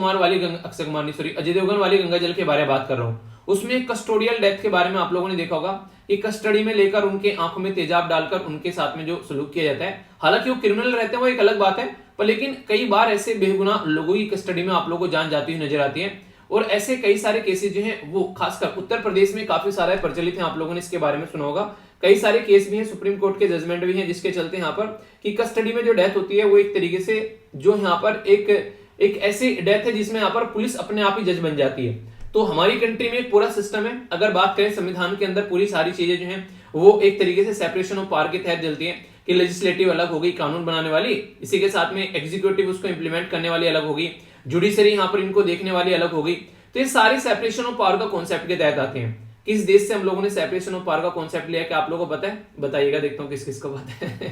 A: देवगन वाली गंगाजल के बारे में बात कर रहा हूँ। उसमें कस्टोडियल डेथ के बारे में आप लोगों ने देखा होगा कि कस्टडी में लेकर उनके आंखों में तेजाब डालकर उनके साथ में जो सलूक किया जाता है, हालांकि वो क्रिमिनल रहते हैं वो एक अलग बात है, पर लेकिन कई बार ऐसे बेगुनाह लोगों की कस्टडी में आप लोगों को जान जाती हुई नजर आती है। और ऐसे कई सारे केसेस जो हैं वो खासकर उत्तर प्रदेश में काफी सारा प्रचलित है, आप लोगों ने इसके बारे में सुना होगा। कई सारे केस भी हैं, सुप्रीम कोर्ट के जजमेंट भी हैं, जिसके चलते यहाँ पर कि कस्टडी में जो डेथ होती है वो एक तरीके से जो यहाँ पर एक ऐसी डेथ है जिसमें यहाँ पर पुलिस अपने आप ही जज बन जाती है। तो हमारी कंट्री में एक पूरा सिस्टम है। अगर बात करें संविधान के अंदर पूरी सारी चीजें जो हैं वो एक तरीके से सेपरेशन ऑफ पावर के तहत चलती है कि लेजिस्लेटिव अलग होगी, कानून बनाने वाली, इसी के साथ में एग्जीक्यूटिव उसको इंप्लीमेंट करने वाली अलग होगी, जुडिशरी यहाँ पर इनको देखने वाली अलग होगी, तो ये सारे सेपरेशन ऑफ पावर का कॉन्सेप्ट के तहत आते हैं। किस देश से हम लोगों ने सेपरेशन ऑफ पावर का कॉन्सेप्ट लिया, क्या आप लोगों को पता है? बताइएगा, देखता हूँ किस किस को पता है।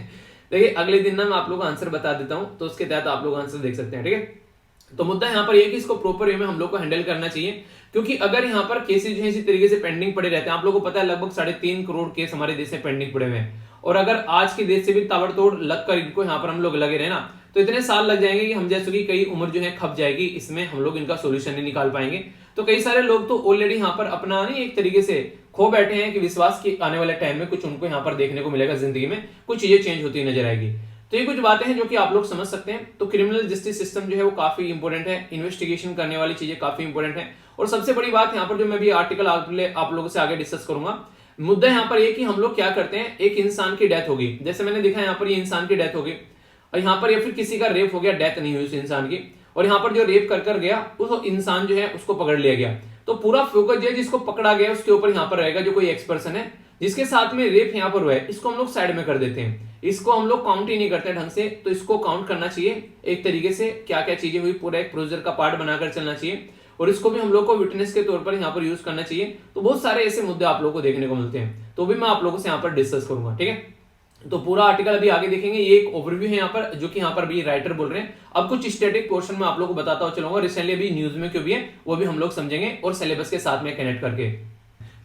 A: देखिए अगले दिन ना मैं आप लोगों को आंसर बता देता हूँ, तो उसके तहत आप लोग आंसर देख सकते हैं। ठीक है, तो मुद्दा यहाँ पर ये कि इसको प्रॉपर वे में हम लोग को हैंडल करना चाहिए, क्योंकि अगर यहाँ पर केसेस जो है इसी तरीके से पेंडिंग पड़े रहते हैं, आप लोगों को पता है लगभग 3.5 करोड़ केस हमारे देश में पेंडिंग पड़े हुए हैं, और अगर आज के देश से भी ताबड़तोड़ लगकर इनको यहाँ पर हम लोग लगे रहे ना, तो इतने साल लग जाएंगे कि हम जैसे कि कई उम्र जो है खप जाएगी, इसमें हम लोग इनका सोल्यूशन नहीं निकाल पाएंगे। तो कई सारे लोग तो ऑलरेडी यहाँ पर अपना नहीं एक तरीके से खो बैठे हैं कि विश्वास की आने वाले टाइम में कुछ उनको यहाँ पर देखने को मिलेगा, जिंदगी में कुछ चीजें चेंज होती नजर आएगी। तो ये कुछ बातें हैं जो कि आप लोग समझ सकते हैं। तो क्रिमिनल जस्टिस सिस्टम जो है वो काफी इंपॉर्टेंट है, इन्वेस्टिगेशन करने वाली चीजें काफी इंपॉर्टेंट है। और सबसे बड़ी बात यहाँ पर जो मैं भी आर्टिकल आप लोगों से आगे डिस्कस करूंगा, मुद्दा यहाँ पर ये कि हम लोग क्या करते हैं, एक इंसान की डेथ होगी, जैसे मैंने देखा यहाँ पर ये इंसान की डेथ होगी, और यहाँ पर या फिर किसी का रेप हो गया, डेथ नहीं हुई उस इंसान की, और यहाँ पर जो रेप कर गया उस इंसान जो है उसको पकड़ लिया गया, तो पूरा फोकस जो है जिसको पकड़ा गया उसके ऊपर यहाँ पर रहेगा, जो कोई एक्स पर्सन है जिसके साथ में रेप यहाँ पर हुआ है, इसको हम लोग साइड में कर देते हैं, इसको हम लोग काउंट ही नहीं करते ढंग से। तो इसको काउंट करना चाहिए एक तरीके से, क्या क्या चीजें हुई पूरा एक प्रोसीजर का पार्ट बनाकर चलना चाहिए, और इसको भी हम लोग को विटनेस के तौर पर यहाँ पर यूज करना चाहिए। तो बहुत सारे ऐसे मुद्दे आप लोगों को देखने को मिलते हैं, तो भी मैं आप लोगों से यहाँ पर डिस्कस करूंगा। ठीक है, तो पूरा आर्टिकल अभी आगे देखेंगे, ये एक ओवरव्यू है यहाँ पर जो कि यहाँ पर भी राइटर बोल रहे हैं। अब कुछ स्टैटिक पोर्शन में आप लोगों को बताता हूँ चलूंगा, रिसेंटली अभी न्यूज में क्यों भी है वो भी हम लोग समझेंगे, और सिलेबस के साथ में कनेक्ट करके।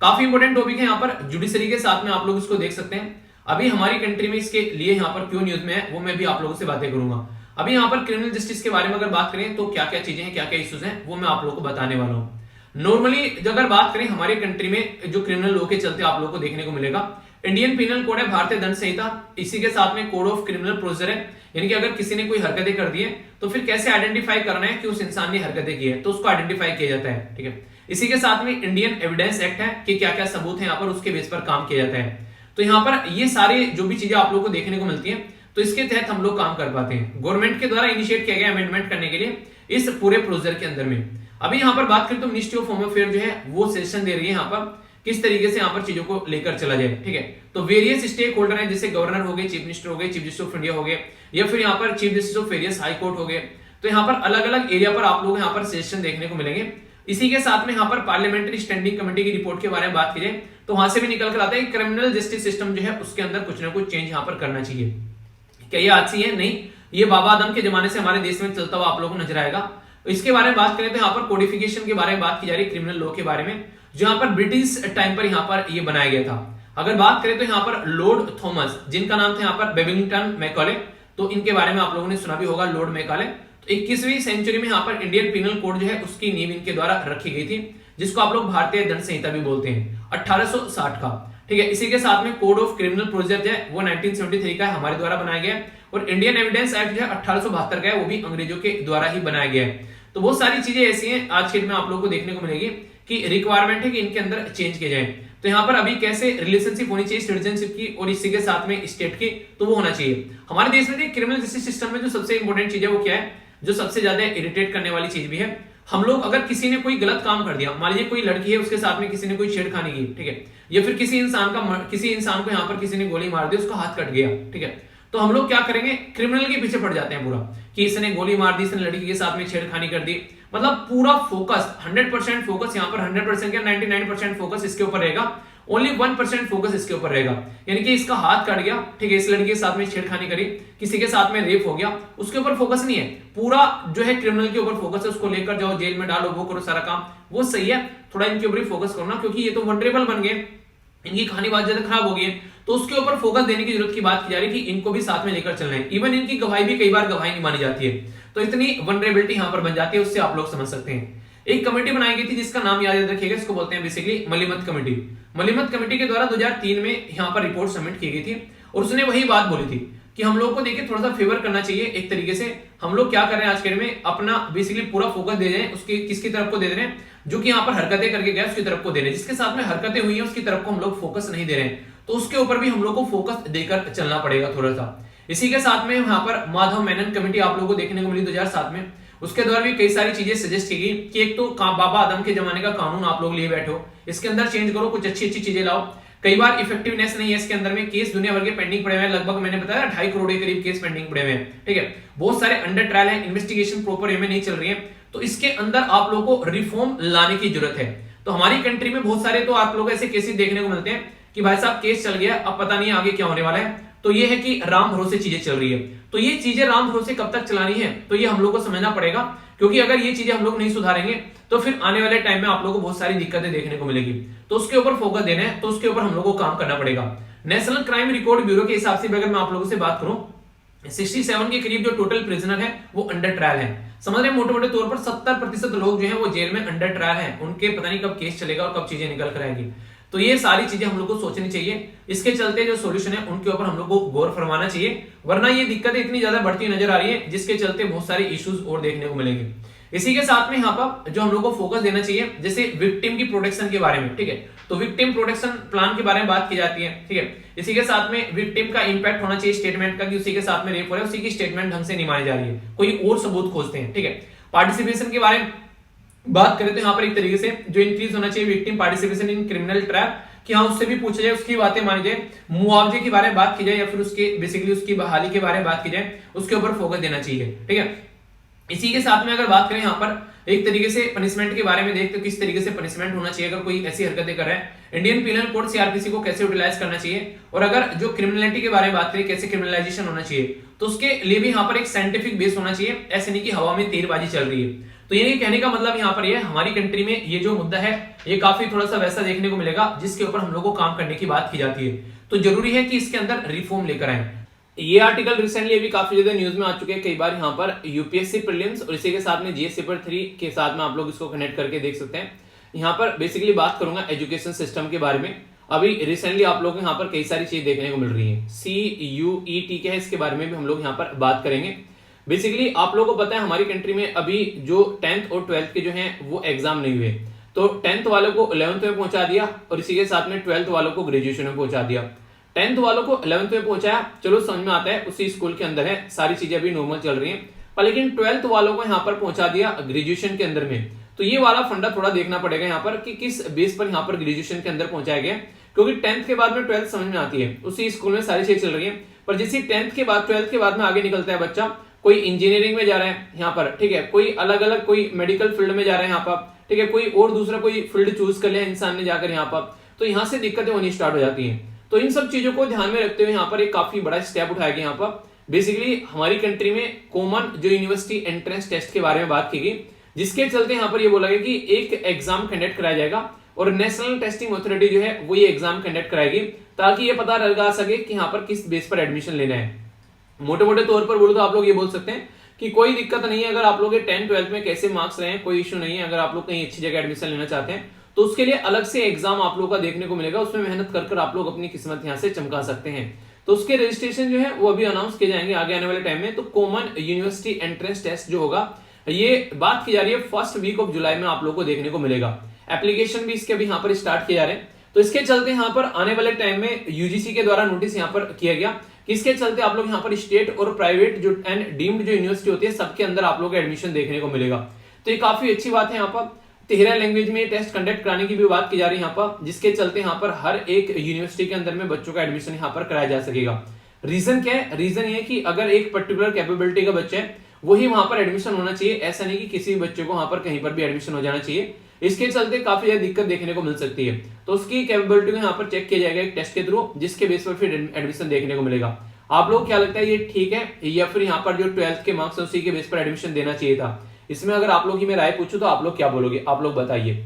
A: काफी इंपोर्टेंट टॉपिक है यहाँ पर, जुडिशरी के साथ में आप लोग इसको देख सकते हैं। अभी हमारी कंट्री में इसके लिए यहाँ पर क्यों न्यूज में है वो मैं भी आप लोगों से बातें करूंगा। अभी यहाँ पर क्रिमिनल जस्टिस के बारे में अगर बात करें तो क्या क्या चीजें हैं, क्या क्या इश्यूज हैं, वो मैं आप लोगों को बताने वाला हूँ। नॉर्मली अगर बात करें हमारे कंट्री में जो क्रिमिनल लॉ के चलते आप लोगों को देखने को मिलेगा, इंडियन पिनल कोड है, भारतीय दंड संहिता, इसी के साथ में कोड ऑफ क्रिमिनल प्रोसीजर है, यानी कि अगर किसी ने कोई हरकतें कर दी है तो फिर कैसे आइडेंटिफाई करना है कि उस इंसान ने हरकतें की है, तो उसको आइडेंटिफाई किया जाता है। ठीक है, इसी के साथ में इंडियन एविडेंस एक्ट है कि क्या क्या सबूत है यहाँ पर, उसके बेस पर काम किया जाता है। तो यहाँ पर ये सारे जो भी चीजें आप लोगों को देखने को मिलती हैं, तो इसके तहत हम लोग काम कर पाते हैं। गवर्नमेंट के द्वारा इनिशिएट किया गया अमेंडमेंट करने के लिए इस पूरे प्रोसीजर के अंदर में। अभी यहाँ पर बात करें तो मिनिस्ट्री ऑफ होम अफेयर जो है वो सेशन दे रही है यहाँ पर किस तरीके से यहाँ पर चीजों को लेकर चला जाए। ठीक है, तो वेरियस स्टेक होल्डर हैं, जैसे गवर्नर हो गए, चीफ मिनिस्टर हो गए, चीफ जस्टिस ऑफ इंडिया हो गए, या फिर यहाँ पर chief justice of various high court हो गए। तो यहाँ पर अलग अलग एरिया पर आप लोग यहाँ पर सेशन देखने को मिलेंगे। इसी के साथ में यहाँ पर पार्लियामेंट्री स्टैंडिंग कमेटी की रिपोर्ट के बारे में बात की जाए तो वहां से भी निकल कर आता है कि क्रिमिनल जस्टिस सिस्टम जो है उसके अंदर कुछ ना कुछ चेंज यहाँ पर करना चाहिए। क्या ये आज से है? नहीं, ये बाबा आदम के जमाने से हमारे देश में चलता हुआ आप लोगों को नजर आएगा। इसके बारे में बात करें तो यहाँ पर कोडिफिकेशन के बारे में बात की जा रही है, क्रिमिनल लॉ के बारे में, जो यहाँ पर ब्रिटिश टाइम पर यहाँ पर ये बनाया गया था। अगर बात करें तो यहाँ पर लॉर्ड थॉमस, जिनका नाम था यहाँ पर बेबिंगटन मैकॉले, तो इनके बारे में आप लोगों ने सुना भी होगा, लॉर्ड मैकॉले। तो 21वीं सेंचुरी में यहाँ पर इंडियन पिनल कोड जो है उसकी नींव इनके द्वारा रखी गई थी, जिसको आप लोग भारतीय दंड संहिता भी बोलते हैं, 1860 का। ठीक है, इसी के साथ में कोड ऑफ क्रिमिनल प्रोसीजर जो है वो 1973 का हमारे द्वारा बनाया गया, और इंडियन एविडेंस एक्ट जो है 1872 का है, वो भी अंग्रेजों के द्वारा ही बनाया गया है। तो बहुत सारी चीजें ऐसी हैं आज के में आप लोगों को देखने को मिलेगी कि रिक्वायरमेंट है कि इनके अंदर चेंज किए जाए। तो यहाँ पर अभी कैसे रिलेशनशिप होनी चाहिए सिटीजनशिप की और इसी के साथ में स्टेट की, तो वो होना चाहिए। हमारे देश में क्रिमिनल जस्टिस सिस्टम में जो सबसे इंपॉर्टेंट चीज है वो क्या है, जो सबसे ज्यादा इरिटेट करने वाली चीज भी है, हम लोग अगर किसी ने कोई गलत काम कर दिया, मान लीजिए कोई लड़की है उसके साथ में किसी ने कोई छेड़खानी की, ठीक है, या फिर किसी इंसान को यहाँ पर किसी ने गोली मार दी, उसका हाथ कट गया, ठीक है, तो हम लोग क्या करेंगे, क्रिमिनल के पीछे पड़ जाते हैं पूरा कि इसने गोली मार दी, इसने लड़की के साथ में छेड़खानी कर दी। मतलब पूरा फोकस 100% फोकस यहाँ पर 100% क्या 99% फोकस इसके ऊपर रहेगा, ओनली 1% फोकस इसके ऊपर रहेगा। यानी कि इसका हाथ कट गया, ठीक है, इस लड़की के साथ में छेड़खानी करी, किसी के साथ में रेप हो गया, उसके ऊपर फोकस नहीं है, पूरा जो है क्रिमिनल के ऊपर फोकस है, उसको लेकर जाओ जेल में डालो, वो करो सारा काम, वो सही है। थोड़ा इनके ऊपर फोकस करो ना, क्योंकि ये तो वनरेबल बन गए, इनकी कहानी बहुत ज्यादा खराब हो गई है, तो उसके ऊपर फोकस देने की जरूरत की बात की जा रही है कि इनको भी साथ में लेकर चलना है। इवन इनकी गवाही भी कई बार गवाही नहीं मानी जाती है, तो इतनी वनरेबिलिटी यहाँ पर बन जाती है, उससे आप लोग समझ सकते हैं। एक कमेटी बनाई गई थी जिसका नाम याद रखिएगा, इसको बोलते हैं basically Malimath committee. Malimath committee के द्वारा 2003 में यहाँ पर रिपोर्ट सबमिट की गई थी, और उसने वही बात बोली थी कि हम लोग को देखिए थोड़ा सा फेवर करना चाहिए एक तरीके से। हम लोग क्या कर रहे हैं आज के में, अपना बेसिकली पूरा फोकस दे रहे हैं उसकी किसकी तरफ को दे रहे हैं, जो कि यहाँ पर हरकतें करके गया उसकी तरफ को दे रहे हैं, जिसके साथ में हरकतें हुई है उसकी तरफ को हम लोग फोकस नहीं दे रहे हैं, तो उसके ऊपर भी हम लोग को फोकस देकर चलना पड़ेगा थोड़ा सा। इसी के साथ में यहाँ पर माधव मेनन कमेटी आप लोगों को देखने को मिली 2007 में, उसके द्वारा भी कई सारी चीजें सजेस्ट की गई कि एक तो बाबा आदम के जमाने का कानून आप लोग लिए बैठो, इसके अंदर चेंज करो, कुछ अच्छी अच्छी चीजें लाओ। कई बार इफेक्टिवनेस नहीं है इसके अंदर में, केस दुनिया भर के पेंडिंग पड़े हुए हैं, लगभग मैंने बताया 2.5 करोड़ के करीब केस पेंडिंग पड़े हुए हैं, ठीक है, बहुत सारे अंडर ट्रायल है, इन्वेस्टिगेशन प्रॉपर वे में नहीं चल रही है, तो इसके अंदर आप लोगों को रिफॉर्म लाने की जरूरत है। तो हमारी कंट्री में बहुत सारे तो आप लोगों को ऐसे केसेस देखने को मिलते हैं कि भाई साहब केस चल गया, अब पता नहीं आगे क्या होने वाला है। तो ये है कि राम भरोसे चीजें चल रही है। तो ये चीजें राम भरोसे कब तक चलानी है, तो ये हम लोग को समझना पड़ेगा, क्योंकि अगर ये चीजें हम लोग नहीं सुधारेंगे तो फिर आने वाले टाइम में आप लोगों को बहुत सारी दिक्कतें देखने को मिलेगी। तो उसके ऊपर फोकस देना है, तो उसके ऊपर हम लोग को काम करना पड़ेगा। नेशनल क्राइम रिकॉर्ड ब्यूरो के हिसाब से अगर मैं आप लोगों से बात करूं, 67 के करीब जो टोटल प्रिजनर है वो अंडर ट्रायल है। समझ रहे हैं, मोटे मोटे तौर पर 70% लोग जो हैं वो जेल में अंडर ट्रायल हैं, उनके पता नहीं कब केस चलेगा और कब चीजें निकल कर आएगी। तो ये सारी चीजें हम लोग को सोचनी चाहिए। इसके चलते जो सॉल्यूशन है उनके ऊपर हम लोग को गौर फरमाना चाहिए, वरना ये दिक्कतें इतनी ज्यादा बढ़ती नजर आ रही है जिसके चलते बहुत सारे इश्यूज और देखने को मिलेंगे। इसी के साथ में यहाँ पर जो हम लोग को फोकस देना चाहिए, जैसे विक्टिम की प्रोटेक्शन के बारे में, ठीक है, तो विक्टिम प्रोटेक्शन प्लान के बारे में बात की जाती है, ठीक है। इसी के साथ में विक्टिम का इंपैक्ट होना चाहिए स्टेटमेंट का, कि उसी के साथ में रेप हो रहा है, उसी की स्टेटमेंट ढंग से नहीं मानी जा रही है, कोई और सबूत खोजते हैं, ठीक है। पार्टिसिपेशन के बारे में बात करें तो यहाँ पर एक तरीके से जो इंक्रीज होना चाहिए victim participation in criminal trap, कि हाँ उससे भी पूछा जाए, उसकी बातें मानी जाए, मुआवजे के बारे में बात की जाए, या फिर उसके बेसिकली उसकी बहाली के बारे में बात की जाए, उसके ऊपर फोकस देना चाहिए, ठीक है। इसी के साथ में अगर बात करें यहाँ पर एक तरीके से पनिशमेंट के बारे में देखते हो, किस तरीके से पनिशमेंट होना चाहिए अगर कोई ऐसी हरकतें कर रहा है, इंडियन पिनल कोड सीआरपीसी को कैसे यूटिलाइज करना चाहिए, और अगर जो क्रिमिनलिटी के बारे में बात करें कैसे क्रिमिनलाइजेशन होना चाहिए, तो उसके लिए भी यहाँ पर एक साइंटिफिक बेस होना चाहिए, ऐसे नहीं कि हवा में तीरबाजी चल रही है। तो ये कहने का मतलब यहाँ पर ये हमारी कंट्री में ये जो मुद्दा है ये काफी थोड़ा सा वैसा देखने को मिलेगा जिसके ऊपर हम लोग को काम करने की बात की जाती है। तो जरूरी है कि इसके अंदर रिफॉर्म लेकर आए। ये आर्टिकल रिसेंटली अभी काफी ज्यादा न्यूज में आ चुके हैं कई बार, यहाँ पर यूपीएससी प्रीलिम्स और इसी के साथ में जीएस पेपर 3 के साथ में आप लोग इसको कनेक्ट करके देख सकते हैं। यहाँ पर बेसिकली बात करूंगा एजुकेशन सिस्टम के बारे में। अभी रिसेंटली आप लोग यहाँ पर कई सारी चीज देखने को मिल रही है, CUET क्या है इसके बारे में भी हम लोग यहाँ पर बात करेंगे। बेसिकली आप लोगों को पता है हमारी कंट्री में अभी जो 10th और 12th के जो हैं वो एग्जाम नहीं हुए, तो 10th वालों को 11th में पहुंचा दिया और इसी के साथ में 12th वालों को ग्रेजुएशन में पहुंचा दिया। 10th वालों को 11th में पहुंचाया, चलो समझ में आता है, उसी स्कूल के अंदर है, सारी चीजें अभी नॉर्मल चल रही हैं, पर लेकिन 12th वालों को यहाँ पर पहुंचा दिया ग्रेजुएशन के अंदर में। तो ये वाला फंडा थोड़ा देखना पड़ेगा यहाँ पर कि किस बेस पर यहाँ पर ग्रेजुएशन के अंदर पहुंचाया गया, क्योंकि 10th के बाद में 12th समझ में आती है, उसी स्कूल में सारी चीजें चल रही है, पर जैसे 10th के बाद 12th के बाद में आगे निकलता है बच्चा, कोई इंजीनियरिंग में जा रहा है यहाँ पर, ठीक है, कोई अलग अलग कोई मेडिकल फील्ड में जा रहा है यहाँ पर, ठीक है, कोई और दूसरा कोई फील्ड चूज कर लिया इंसान ने जाकर यहाँ पर, तो यहाँ से दिक्कतें होनी स्टार्ट हो जाती हैं। तो इन सब चीजों को ध्यान में रखते हुए यहाँ पर एक काफी बड़ा स्टेप उठाया गया। यहाँ पर बेसिकली हमारी कंट्री में कॉमन जो यूनिवर्सिटी एंट्रेंस टेस्ट के बारे में बात की गई, जिसके चलते यहाँ पर ये बोला गया कि एक एग्जाम कंडक्ट कराया जाएगा और नेशनल टेस्टिंग अथॉरिटी जो है वो ये एग्जाम कंडक्ट कराएगी, ताकि ये पता लगा सके कि यहाँ पर किस बेस पर एडमिशन लेना है। मोटे मोटे तौर पर बोलो तो आप लोग ये बोल सकते हैं कि कोई दिक्कत नहीं है अगर आप लोग 10th 12th में कैसे मार्क्स रहे हैं, कोई इश्यू नहीं है। अगर आप लोग कहीं अच्छी जगह एडमिशन लेना चाहते हैं तो उसके लिए अलग से एग्जाम आप लोगों का देखने को मिलेगा, उसमें मेहनत कर आप लोग अपनी किस्मत यहाँ से चमका सकते हैं। तो उसके रजिस्ट्रेशन जो है वो अभी अनाउंस किए जाएंगे आगे आने वाले टाइम में। तो कॉमन यूनिवर्सिटी एंट्रेंस टेस्ट जो होगा, ये बात की जा रही है फर्स्ट वीक ऑफ जुलाई में आप लोग को देखने को मिलेगा। एप्लीकेशन भी इसके अभी यहाँ पर स्टार्ट किए जा रहे हैं। तो इसके चलते यहाँ पर आने वाले टाइम में यूजीसी के द्वारा नोटिस यहाँ पर किया गया कि इसके चलते आप लोग यहाँ पर स्टेट और प्राइवेट जो एंड डीम्ड जो यूनिवर्सिटी होती है सबके अंदर आप लोग को एडमिशन देखने को मिलेगा। तो ये काफी अच्छी बात है। यहाँ पर 13 लैंग्वेज में टेस्ट कंडक्ट कराने की भी बात की जा रही है यहाँ पर, जिसके चलते यहाँ पर हर एक यूनिवर्सिटी के अंदर में बच्चों का एडमिशन यहाँ पर कराया जा सकेगा। रीजन क्या है? रीजन ये कि अगर एक पर्टिकुलर कैपेबिलिटी का बच्चा है वही वहां पर एडमिशन होना चाहिए, ऐसा नहीं कि किसी भी बच्चे को वहां पर कहीं पर भी एडमिशन हो जाना चाहिए। इसके चलते काफी ज्यादा दिक्कत देखने को मिल सकती है। तो उसकी कैपेबिलिटी को यहाँ पर चेक किया जाएगा एक टेस्ट के थ्रू, जिसके बेस पर फिर एडमिशन देखने को मिलेगा। आप लोग क्या लगता है ये ठीक है या फिर यहाँ पर जो 12th के मार्क्स है उसी के बेस पर एडमिशन देना चाहिए था? इसमें अगर आप लोग की मैं राय पूछूं तो आप लोग क्या बोलोगे? आप लोग बताइए।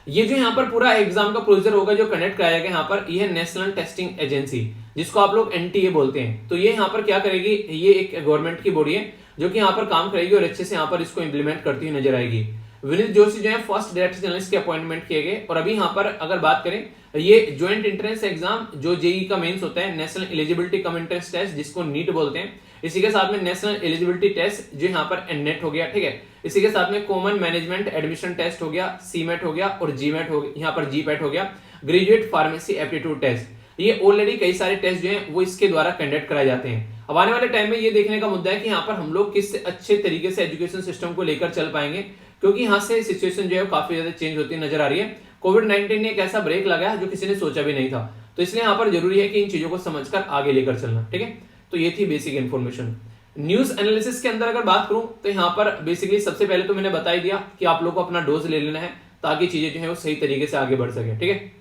A: ये जो यहाँ पर पूरा एग्जाम का प्रोसीजर होगा जो कंडक्ट कराया गया यहाँ पर, यह नेशनल टेस्टिंग एजेंसी जिसको आप लोग एनटीए बोलते हैं। तो ये यहाँ पर क्या करेगी? ये एक गवर्नमेंट की बॉडी है जो कि यहाँ पर काम करेगी और अच्छे से यहाँ पर इसको इंप्लीमेंट करती हुई नजर आएगी। विनीत जोशी जो है फर्स्ट डायरेक्टर जर्नलिस्ट के अपॉइंटमेंट किए गए। और अभी यहाँ पर अगर बात करें, ये ज्वाइंट एंट्रेंस एग्जाम जो जेई का मेंस होता है, national eligibility cum entrance test जिसको नीट बोलते हैं, इसी के साथ में नेशनल एलिजिबिलिटी टेस्ट जो यहाँ पर एननेट हो गया, ठीक है। इसी के साथ में कॉमन मैनेजमेंट एडमिशन टेस्ट हो गया, सीमेट हो गया और जीमेट हो गया, यहाँ पर जीपैट हो गया, ग्रेजुएट फार्मेसी एप्टीट्यूड टेस्ट। ये ऑलरेडी कई सारे टेस्ट जो हैं वो इसके द्वारा कंडक्ट कराए जाते हैं। अब आने वाले टाइम में ये देखने का मुद्दा है कि यहाँ पर हम लोग किस अच्छे तरीके से एजुकेशन सिस्टम को लेकर चल पाएंगे, क्योंकि यहाँ से सिचुएशन जो है काफी ज्यादा चेंज होती नजर आ रही है। कोविड-19 ने एक ऐसा ब्रेक लगाया जो किसी ने सोचा भी नहीं था। तो इसलिए यहाँ पर जरूरी है कि इन चीजों को समझकर आगे लेकर चलना, ठीक है। तो ये थी बेसिक इन्फॉर्मेशन। न्यूज एनालिसिस के अंदर अगर बात करूं तो यहाँ पर बेसिकली सबसे पहले तो मैंने बता ही दिया कि आप लोग को अपना डोज ले लेना है ताकि चीजें जो है वो सही तरीके से आगे बढ़ सके, ठीक है।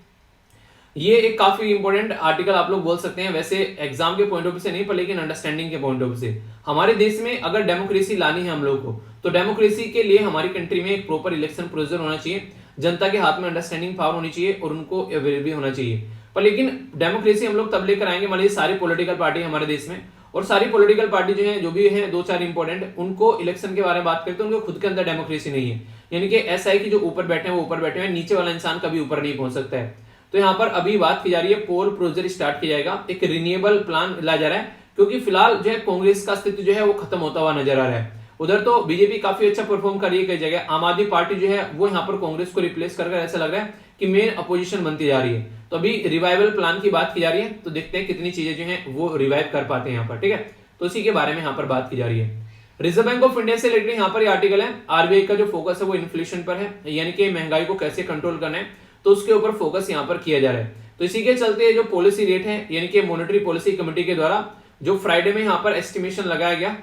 A: ये एक काफी इंपॉर्टेंट आर्टिकल आप लोग बोल सकते हैं, वैसे एग्जाम के पॉइंट ऑफ व्यू से नहीं पर लेकिन अंडरस्टैंडिंग के पॉइंट ऑफ व्यू से। हमारे देश में अगर डेमोक्रेसी लानी है हम लोग को, तो डेमोक्रेसी के लिए हमारी कंट्री में एक प्रॉपर इलेक्शन प्रोसीजर होना चाहिए, जनता के हाथ में अंडरस्टैंडिंग पावर होनी चाहिए और उनको अवेलेबल भी होना चाहिए। पर लेकिन डेमोक्रेसी हम लोग तब लेकर आएंगे मान लीजिए सारी पॉलिटिकल पार्टी हमारे देश में, और सारी पॉलिटिकल पार्टी जो है जो भी है दो चार इंपॉर्टेंट, उनको इलेक्शन के बारे में बात करते हैं, उनको खुद के अंदर डेमोक्रेसी नहीं है। यानी कि ऐसा है कि जो ऊपर बैठे हैं वो ऊपर बैठे हैं, नीचे वाला इंसान कभी ऊपर नहीं पहुंच सकता है। तो यहाँ पर अभी बात की जा रही है पोल प्रोसीजर स्टार्ट किया जाएगा, एक रिन्यूएबल प्लान लाया जा रहा है, क्योंकि फिलहाल जो है कांग्रेस का अस्तित्व जो है वो खत्म होता हुआ नजर आ रहा है। उधर तो बीजेपी काफी अच्छा परफॉर्म कर रही है कई जगह, आम आदमी पार्टी जो है वो यहाँ पर कांग्रेस को रिप्लेस कर ऐसा लग रहा है कि मेन अपोजिशन बनती जा रही है। तो अभी रिवाइवल प्लान की बात की जा रही है, तो देखते हैं कितनी चीजें जो है वो रिवाइव कर पाते हैं यहाँ पर, ठीक है। तो इसी के बारे में यहाँ पर बात की जा रही है। रिजर्व बैंक ऑफ इंडिया से रिलेटेड यहाँ पर आर्टिकल है, आरबीआई का जो फोकस है वो इन्फ्लेशन पर है, यानी कि महंगाई को कैसे कंट्रोल करना है, तो उसके ऊपर फोकस यहाँ पर किया जा रहा है। तो इसी के चलते जो पॉलिसी रेट है यानी कि मॉनेटरी पॉलिसी कमेटी के द्वारा जो फ्राइडे में यहाँ पर एस्टिमेशन लगाया गया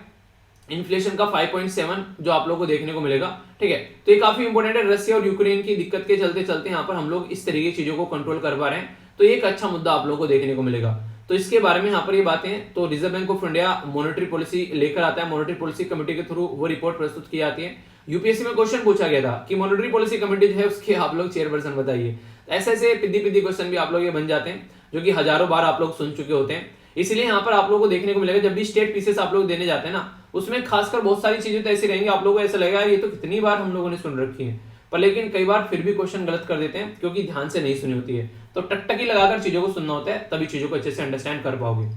A: इन्फ्लेशन का 5.7 जो आप लोगों को देखने को मिलेगा, ठीक है। तो ये काफी इंपॉर्टेंट है, रशिया और यूक्रेन की दिक्कत के चलते चलते यहाँ पर हम लोग इस तरीके की चीजों को कंट्रोल कर पा रहे हैं, तो ये एक अच्छा मुद्दा आप लोगों को देखने को मिलेगा। तो इसके बारे में यहाँ पर ये बातें, तो reserve bank of India monetary policy लेकर आता है, मॉनेटरी पॉलिसी कमेटी के थ्रू वो रिपोर्ट प्रस्तुत की जाती है। यूपीएससी में क्वेश्चन पूछा गया था कि मॉनेटरी पॉलिसी कमेटी जो है उसके आप लोग चेयरपर्सन बताइए। ऐसे ऐसे पिद्दी पिद्दी क्वेश्चन भी आप लोग ये बन जाते हैं, जो कि हजारों बार आप लोग सुन चुके होते हैं। इसलिए यहाँ पर आप लोगों को देखने को मिलेगा जब भी स्टेट पीसेस आप लोग देने जाते हैं ना, उसमें खासकर बहुत सारी चीजें तो ऐसी रहेंगी आप लोगों को ऐसा लगेगा ये तो कितनी बार हम लोगों ने सुन रखी है, पर लेकिन कई बार फिर भी क्वेश्चन गलत कर देते हैं क्योंकि ध्यान से नहीं सुनी होती है। तो टकटकी लगाकर चीजों को सुनना होता है, तभी चीजों को अच्छे से अंडरस्टैंड कर पाओगे।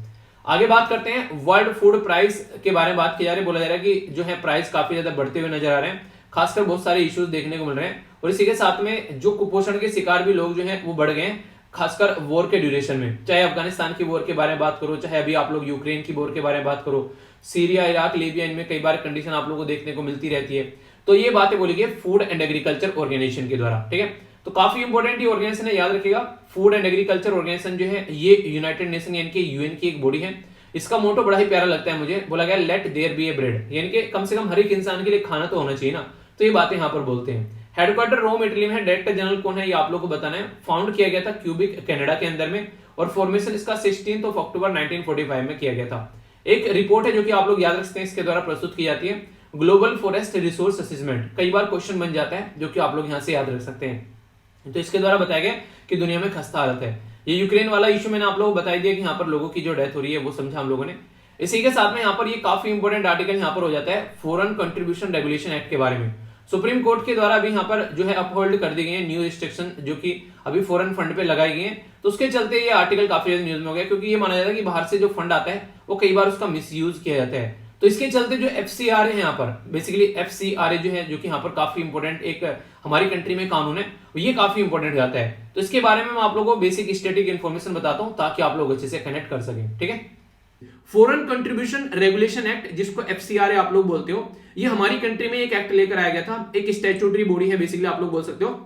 A: आगे बात करते हैं वर्ल्ड फूड प्राइस के बारे में बात की जा रही है। बोला जा रहा है कि जो है प्राइस काफी ज्यादा बढ़ते हुए नजर आ रहे हैं, खासकर बहुत सारे इश्यूज देखने को मिल रहे हैं, और इसी के साथ में जो कुपोषण के शिकार भी लोग जो है वो बढ़ गए हैं, खासकर वॉर के ड्यूरेशन में। चाहे अफगानिस्तान की वॉर के बारे में बात करो, चाहे अभी आप लोग यूक्रेन की वॉर के बारे में बात करो, सीरिया, इराक, लीबिया, इनमें कई बार कंडीशन आप लोगों को देखने को मिलती रहती है। तो ये बातें बोली गई फूड एंड एग्रीकल्चर ऑर्गेनाइजेशन के द्वारा, ठीक है। तो काफी इंपॉर्टेंट ये ऑर्गेनाइजेशन है, याद रखिएगा। फूड एंड एग्रीकल्चर ऑर्गेनाइजेशन जो है ये यूनाइटेड नेशन यानी कि यूएन की एक बॉडी है। इसका मोटो बड़ा ही प्यारा लगता है मुझे, बोला गया let there be a bread, यानी कि कम से कम हर एक इंसान के लिए खाना तो होना चाहिए ना। तो ये बातें यहाँ पर बोलते हैं। हेडक्वार्टर रोम इटली में है, डायरेक्टर जनरल कौन है ये आप लोग को बताना है। फाउंड किया गया था क्यूबिक कनाडा के अंदर में, और फॉर्मेशन इसका 16 अक्टूबर 1945 में किया गया था। एक रिपोर्ट है जो कि आप लोग याद रख सकते हैं, इसके द्वारा प्रस्तुत की जाती है ग्लोबल फॉरेस्ट रिसोर्स असेसमेंट। कई बार क्वेश्चन बन जाता है जो कि आप लोग यहाँ से याद रख सकते हैं। तो इसके द्वारा बताया गया कि दुनिया में खस्ता हालत है। ये यूक्रेन वाला इशू मैंने आप लोगों को बता दिया कि यहाँ पर लोगों की जो डेथ हो रही है वो समझा हम लोगों ने। इसी के साथ में यहाँ पर ये काफी इंपॉर्टेंट आर्टिकल यहाँ पर हो जाता है फॉरेन कंट्रीब्यूशन रेगुलेशन एक्ट के बारे में। सुप्रीम कोर्ट के द्वारा भी यहाँ पर जो है अपहोल्ड कर दी गई है न्यू रिस्ट्रिक्शन जो कि अभी फॉरेन फंड पे लगाई गई है। तो उसके चलते ये आर्टिकल काफी ज्यादा न्यूज में हो गया, क्योंकि ये माना जाता है कि बाहर से जो फंड आता है वो कई बार उसका मिसयूज किया जाता है। तो इसके चलते जो एफसीआरए है यहाँ पर, बेसिकली एफसीआरए जो है, जो कि यहाँ पर काफी इंपॉर्टेंट एक हमारी कंट्री में कानून है, ये काफी इंपॉर्टेंट हो जाता है। तो इसके बारे में मैं आप लोगों को बेसिक स्टैटिक इन्फॉर्मेशन बताता हूँ ताकि आप लोग अच्छे से कनेक्ट कर सकें, ठीक है। फॉरेन कंट्रीब्यूशन रेगुलेशन एक्ट, जिसको एफसीआरए आप लोग बोलते हो, ये हमारी कंट्री में एक एक्ट लेकर आया गया था। एक स्टैट्यूटरी बॉडी है बेसिकली आप लोग बोल सकते हो,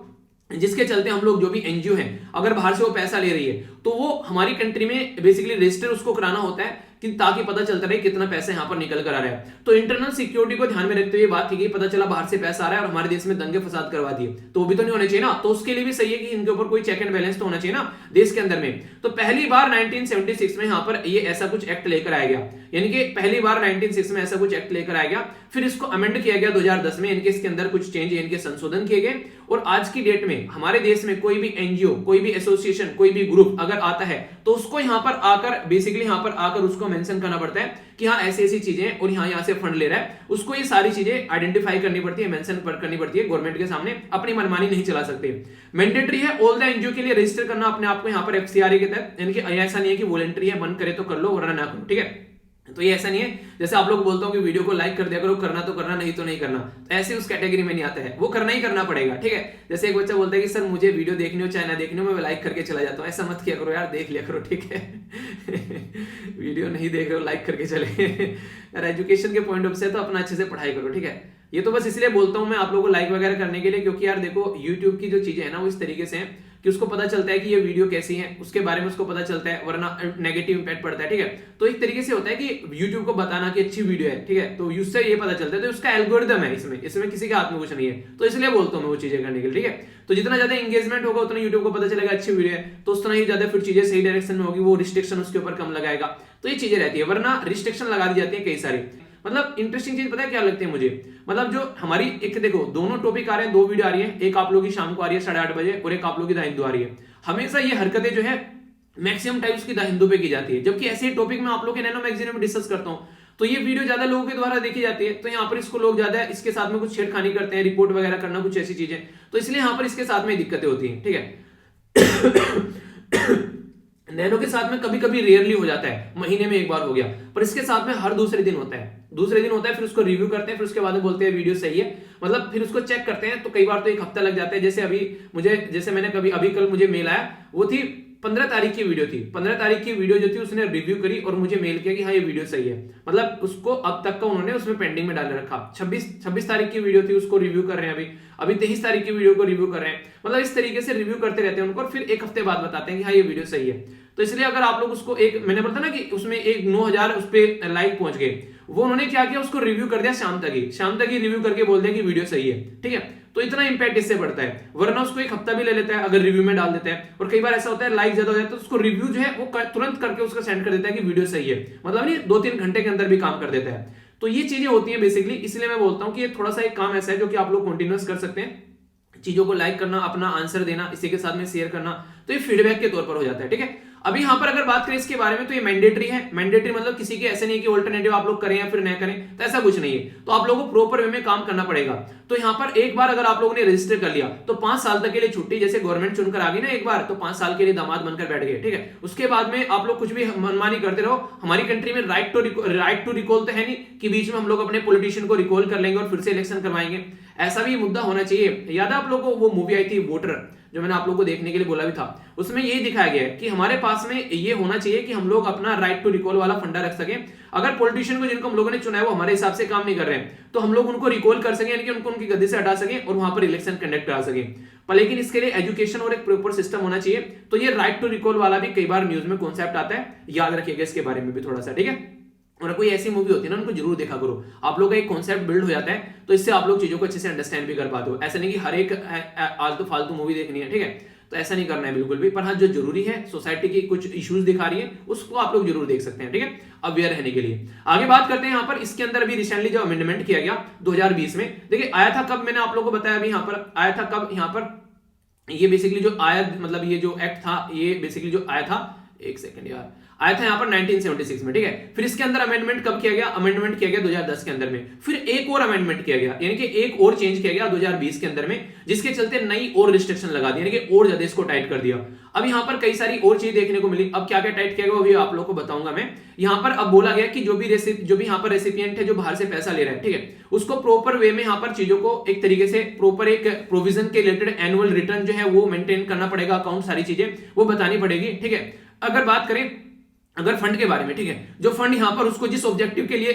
A: जिसके चलते हम लोग जो भी एनजीओ है अगर बाहर से वो पैसा ले रही है तो वो हमारी कंट्री में बेसिकली रजिस्टर उसको कराना होता है कि ताकि पता चलता रहे कितना पैसा यहाँ पर निकल कर आ रहा है। तो इंटरनल सिक्योरिटी को ध्यान में रखते हुए बात की गई, पता चला बाहर से पैसा आ रहा है और हमारे देश में दंगे फसाद करवा दिए, तो वो भी तो नहीं होने चाहिए ना। तो उसके लिए भी सही है कि इनके ऊपर कोई चेक एंड बैलेंस तो होना चाहिए ना देश के अंदर में। तो पहली बार 1976 में यहाँ पर ये ऐसा कुछ एक्ट लेकर आया गया, यानी कि पहली बार 1906 में ऐसा कुछ एक्ट लेकर आया गया। फिर इसको अमेंड किया गया 2010 में, इनके इसके अंदर कुछ चेंज इनके संशोधन किए गए। और आज की डेट में हमारे देश में कोई भी एनजीओ, कोई भी एसोसिएशन, कोई भी ग्रुप अगर आता है तो उसको यहाँ पर आकर बेसिकली यहाँ पर आकर उसको मेंशन करना पड़ता है कि हाँ ऐसी ऐसी चीजें और यहाँ से फंड ले रहा है। उसको ये सारी चीजें आइडेंटिफाई करनी पड़ती है, मेंशन करनी पड़ती है गवर्नमेंट के सामने, अपनी मनमानी नहीं चला सकते। मैंडेटरी है ऑल द एनजीओ के लिए रजिस्टर करना अपने आप को यहाँ पर एफसीआरए के तहत, यानी कि ऐसा नहीं है कि वॉलंटरी है, मन करे तो कर लो वरना ना करो, ठीक है। तो ये ऐसा नहीं है जैसे आप लोग बोलता हूँ कि वीडियो को लाइक कर दिया करो, करना तो करना, नहीं तो नहीं करना, तो ऐसे उस कैटेगरी में नहीं आता है, वो करना ही करना पड़ेगा, ठीक है। जैसे एक बच्चा बोलता है कि सर मुझे वीडियो देखनी हो चाहे ना देखनी हो मैं लाइक करके चला जाता हूँ, ऐसा मत किया करो यार, देख लिया करो, ठीक है। वीडियो नहीं देख रहे हो लाइक करके चले यार, एजुकेशन के पॉइंट ऑफ से तो अपना अच्छे से पढ़ाई करो, ठीक है। ये तो बस इसलिए बोलता हूँ मैं आप लोगों को लाइक वगैरह करने के लिए, क्योंकि यार देखो यूट्यूब की जो चीजें है ना वो इस तरीके से है कि उसको पता चलता है कि ये वीडियो कैसी है, उसके बारे में उसको पता चलता है, वरना नेगेटिव इंपैक्ट पड़ता है, ठीक है। तो एक तरीके से होता है कि यूट्यूब को बताना कि अच्छी वीडियो है, ठीक है, तो उससे ये पता चलता है, तो उसका एल्गोरिदम है, इसमें किसी के हाथ में कुछ नहीं है, तो इसलिए बोलता हूं मैं वो चीजें करने के लिए, ठीक है। तो जितना ज्यादा एंगेजमेंट होगा उतना यूट्यूब को पता चलेगा अच्छी वीडियो है, तो उतना ही ज्यादा फिर चीजें सही डायरेक्शन में होगी, वो रिस्ट्रिक्शन उसके ऊपर कम लगाएगा, तो ये चीजें रहती है। वरना रिस्ट्रिक्शन लगा दी जाती है कई सारी। मतलब इंटरेस्टिंग चीज पता है क्या लगती है मुझे, मतलब जो हमारी एक देखो दोनों टॉपिक आ रहे हैं, दो वीडियो आ रही है, एक आप लोगों की शाम को आ रही है 8:30 बजे और एक आप लोगों की द हिंदू आ रही है। हमेशा ये हरकतें जो है मैक्सिमम टाइम्स की द हिंदू पे की जाती है, जबकि ऐसे ही टॉपिक मैं आप लोग के नैनो मैगजीन में डिस्कस करता हूं, तो ये वीडियो ज्यादा लोगों के द्वारा देखी जाती है, तो यहाँ पर इसको लोग ज्यादा इसके साथ में कुछ छेड़खानी करते हैं, रिपोर्ट वगैरह करना, कुछ ऐसी चीजें, तो इसलिए यहाँ पर इसके साथ में दिक्कतें होती हैं, ठीक है। नैनो के साथ में कभी कभी रेयरली हो जाता है, महीने में एक बार हो गया, पर इसके साथ में हर दूसरे दिन होता है, फिर उसको रिव्यू करते हैं, फिर उसके बाद में बोलते हैं वीडियो सही है, मतलब फिर उसको चेक करते हैं, तो कई बार तो एक हफ्ता लग जाता है। जैसे मैंने अभी कल मुझे मेल आया, वो थी 15 तारीख की वीडियो थी, 15 तारीख की वीडियो जो थी उसने रिव्यू करी और मुझे मेल किया कि हाँ ये वीडियो सही है, मतलब उसको अब तक का उन्होंने उसमें पेंडिंग में डाल रखा। 26 तारीख की वीडियो थी, उसको रिव्यू कर रहे हैं, अभी 23 तारीख की वीडियो को रिव्यू कर रहे हैं, मतलब इस तरीके से रिव्यू करते रहते हैं उनको, और फिर एक हफ्ते बाद बताते हैं कि हाँ ये वीडियो सही है। तो इसलिए अगर आप लोग उसको मैंने बोला था ना कि उसमें 9,000 उस पर लाइक पहुंच गए, वो उन्होंने क्या किया, उसको रिव्यू कर दिया शाम तक ही रिव्यू करके बोल दिया कि वीडियो सही है, ठीक है। तो इतना इंपैक्ट इससे पड़ता है, वरना उसको एक हफ्ता भी ले लेता है अगर रिव्यू में डाल देता है, और कई बार ऐसा होता है लाइक ज्यादा हो जाता है तो उसको रिव्यू जो है वो तुरंत करके उसका सेंड कर देता है कि वीडियो सही है, मतलब नहीं 2-3 घंटे के अंदर भी काम कर देता है। तो ये चीजें होती है बेसिकली, इसलिए मैं बोलता हूं कि ये थोड़ा सा एक काम ऐसा है जो कि आप लोग कंटिन्यूअस कर सकते हैं, चीजों को लाइक करना, अपना आंसर देना, इसी के साथ में शेयर करना, तो ये फीडबैक के तौर पर हो जाता है, ठीक है। अभी यहां पर अगर बात करें इसके बारे में, तो ये मैंडेटरी है। मैंडेटरी मतलब किसी के ऐसे नहीं कि ऑल्टरनेटिव आप लोग करें या फिर न करें, तो ऐसा कुछ नहीं है, तो आप लोगों को प्रॉपर वे में काम करना पड़ेगा। तो यहां पर एक बार अगर आप लोगों ने रजिस्टर कर लिया तो 5 साल तक के लिए छुट्टी, जैसे गवर्नमेंट चुनकर आ गई ना एक बार, तो 5 साल के लिए दामाद बनकर बैठ गए, ठीक है। उसके बाद में आप लोग कुछ भी मनमानी करते रहो। हमारी कंट्री में राइट टू रिकॉल तो है नहीं कि बीच में हम लोग अपने पॉलिटिशियन को रिकॉल कर लेंगे और फिर से इलेक्शन करवाएंगे, ऐसा भी मुद्दा होना चाहिए। याद है आप लोगों को वो मूवी आई थी वोटर, जो मैंने आप लोगों को देखने के लिए बोला भी था, उसमें यही दिखाया गया है कि हमारे पास में ये होना चाहिए कि हम लोग अपना राइट टू रिकॉल वाला फंडा रख सकें। अगर पॉलिटिशियन को जिनको हम लोगों ने चुना है वो हमारे हिसाब से काम नहीं कर रहे हैं, तो हम लोग उनको रिकॉल कर सकें, यानी कि उनको उनकी गद्दी से हटा सकें और वहां पर इलेक्शन कंडक्ट करा सकें। पर लेकिन इसके लिए एजुकेशन और एक प्रॉपर सिस्टम होना चाहिए। तो ये राइट टू रिकॉल वाला भी कई बार न्यूज में कॉन्सेप्ट आता है, याद रखिएगा इसके बारे में भी थोड़ा सा, ठीक है। और कोई ऐसी मूवी होती है ना, उनको जरूर देखा करो, आप लोग का एक कॉन्सेप्ट बिल्ड हो जाता है, तो इससे आप लोग चीजों को अच्छे से अंडरस्टैंड भी कर पाते हो। ऐसा नहीं कि हर एक आलतू फालतू मूवी देखनी है, ठीक है, तो ऐसा नहीं करना है बिल्कुल भी। पर हाँ, जो जरूरी है, सोसाइटी की कुछ इश्यूज दिखा रही है, उसको आप लोग जरूर देख सकते हैं, ठीक है, अवेयर रहने के लिए। आगे बात करते हैं यहाँ पर, इसके अंदर भी रिसेंटली जो अमेंडमेंट किया गया 2020 में, देखिए आया था कब, मैंने आप लोगों को बताया अभी यहाँ पर आया था कब, यहाँ पर ये बेसिकली जो आया, मतलब ये जो एक्ट था, ये बेसिकली जो आया था, एक सेकंड यार, आया था यहाँ पर 1976 में, ठीक है। फिर इसके अंदर अमेंडमेंट कब किया गया, अमेंडमेंट किया गया 2010 के अंदर में। फिर एक और अमेंडमेंट किया गया, यानी कि एक और चेंज किया गया 2020 के अंदर में, जिसके चलते नई और रिस्ट्रिक्शन लगा दी, यानी कि और ज्यादा इसको टाइट कर दिया। अब यहाँ पर कई सारी और चीज देखने को मिली। अब क्या क्या टाइट किया गया वो भी आप लोग को बताऊंगा मैं। यहाँ पर अब बोला गया कि जो भी यहाँ पर रेसिपिएंट है, जो बाहर से पैसा ले रहा है, ठीक है, उसको प्रॉपर वे में यहाँ पर चीजों को एक तरीके से प्रॉपर एक प्रोविजन के रिलेटेड एनुअल रिटर्न जो है वो मेंटेन करना पड़ेगा, अकाउंट सारी चीजें वो बतानी पड़ेगी, ठीक है। अगर बात करें अगर फंड के बारे में, ठीक है, जो फंड यहां पर उसको जिस ऑब्जेक्टिव के लिए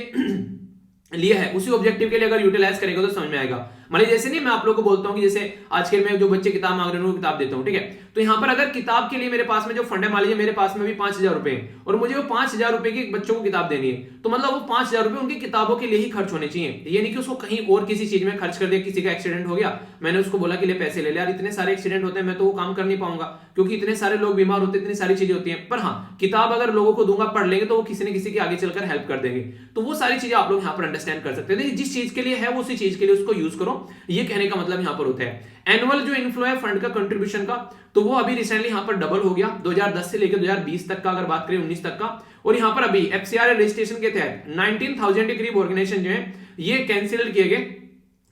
A: लिया है उसी ऑब्जेक्टिव के लिए अगर यूटिलाइज करेगा तो समझ में आएगा। मान लीजिए जैसे नहीं, मैं आप लोगों को बोलता हूं कि जैसे आजकल मैं जो बच्चे किताब मांग रहे हैं उनको किताब देता हूं, ठीक है, तो यहां पर अगर किताब के लिए मेरे पास में जो फंड है, मान लीजिए मेरे पास में भी 5,000 रुपए है और मुझे वो 5,000 रुपए की बच्चों को किताब देनी है, तो मतलब वो 5,000 रुपए उनकी किताबों के लिए ही खर्च होने चाहिए। ये नहीं कि उसको कहीं और किसी चीज में खर्च कर दिया, किसी का एक्सीडेंट हो गया, मैंने उसको बोला कि ले पैसे ले ले, यार इतने सारे एक्सीडेंट होते हैं, मैं तो वो काम कर नहीं पाऊंगा क्योंकि इतने सारे लोग बीमार होते हैं, इतनी सारी चीजें होती हैं। पर हाँ, किताब अगर लोगों को दूंगा, पढ़ लेंगे, तो वो किसी न किसी की आगे चलकर हेल्प कर देंगे। तो वो सारी चीजें आप लोग यहाँ पर अंडरस्टैंड कर सकते हैं, जिस चीज के लिए है उसी चीज के लिए उसको यूज करो, ये कहने का मतलब यहाँ पर होता है। एनुअल जो इनफ्लो है फंड का कंट्रीब्यूशन का, तो वो अभी रिसेंटली यहाँ पर डबल हो गया 2010 से लेकर 2020 तक का, अगर बात करें 19 तक का। और यहाँ पर अभी एफसीआर रजिस्ट्रेशन के तहत 19,000 के करीब ऑर्गेनाइजेशन जो है ये कैंसिल किए गए,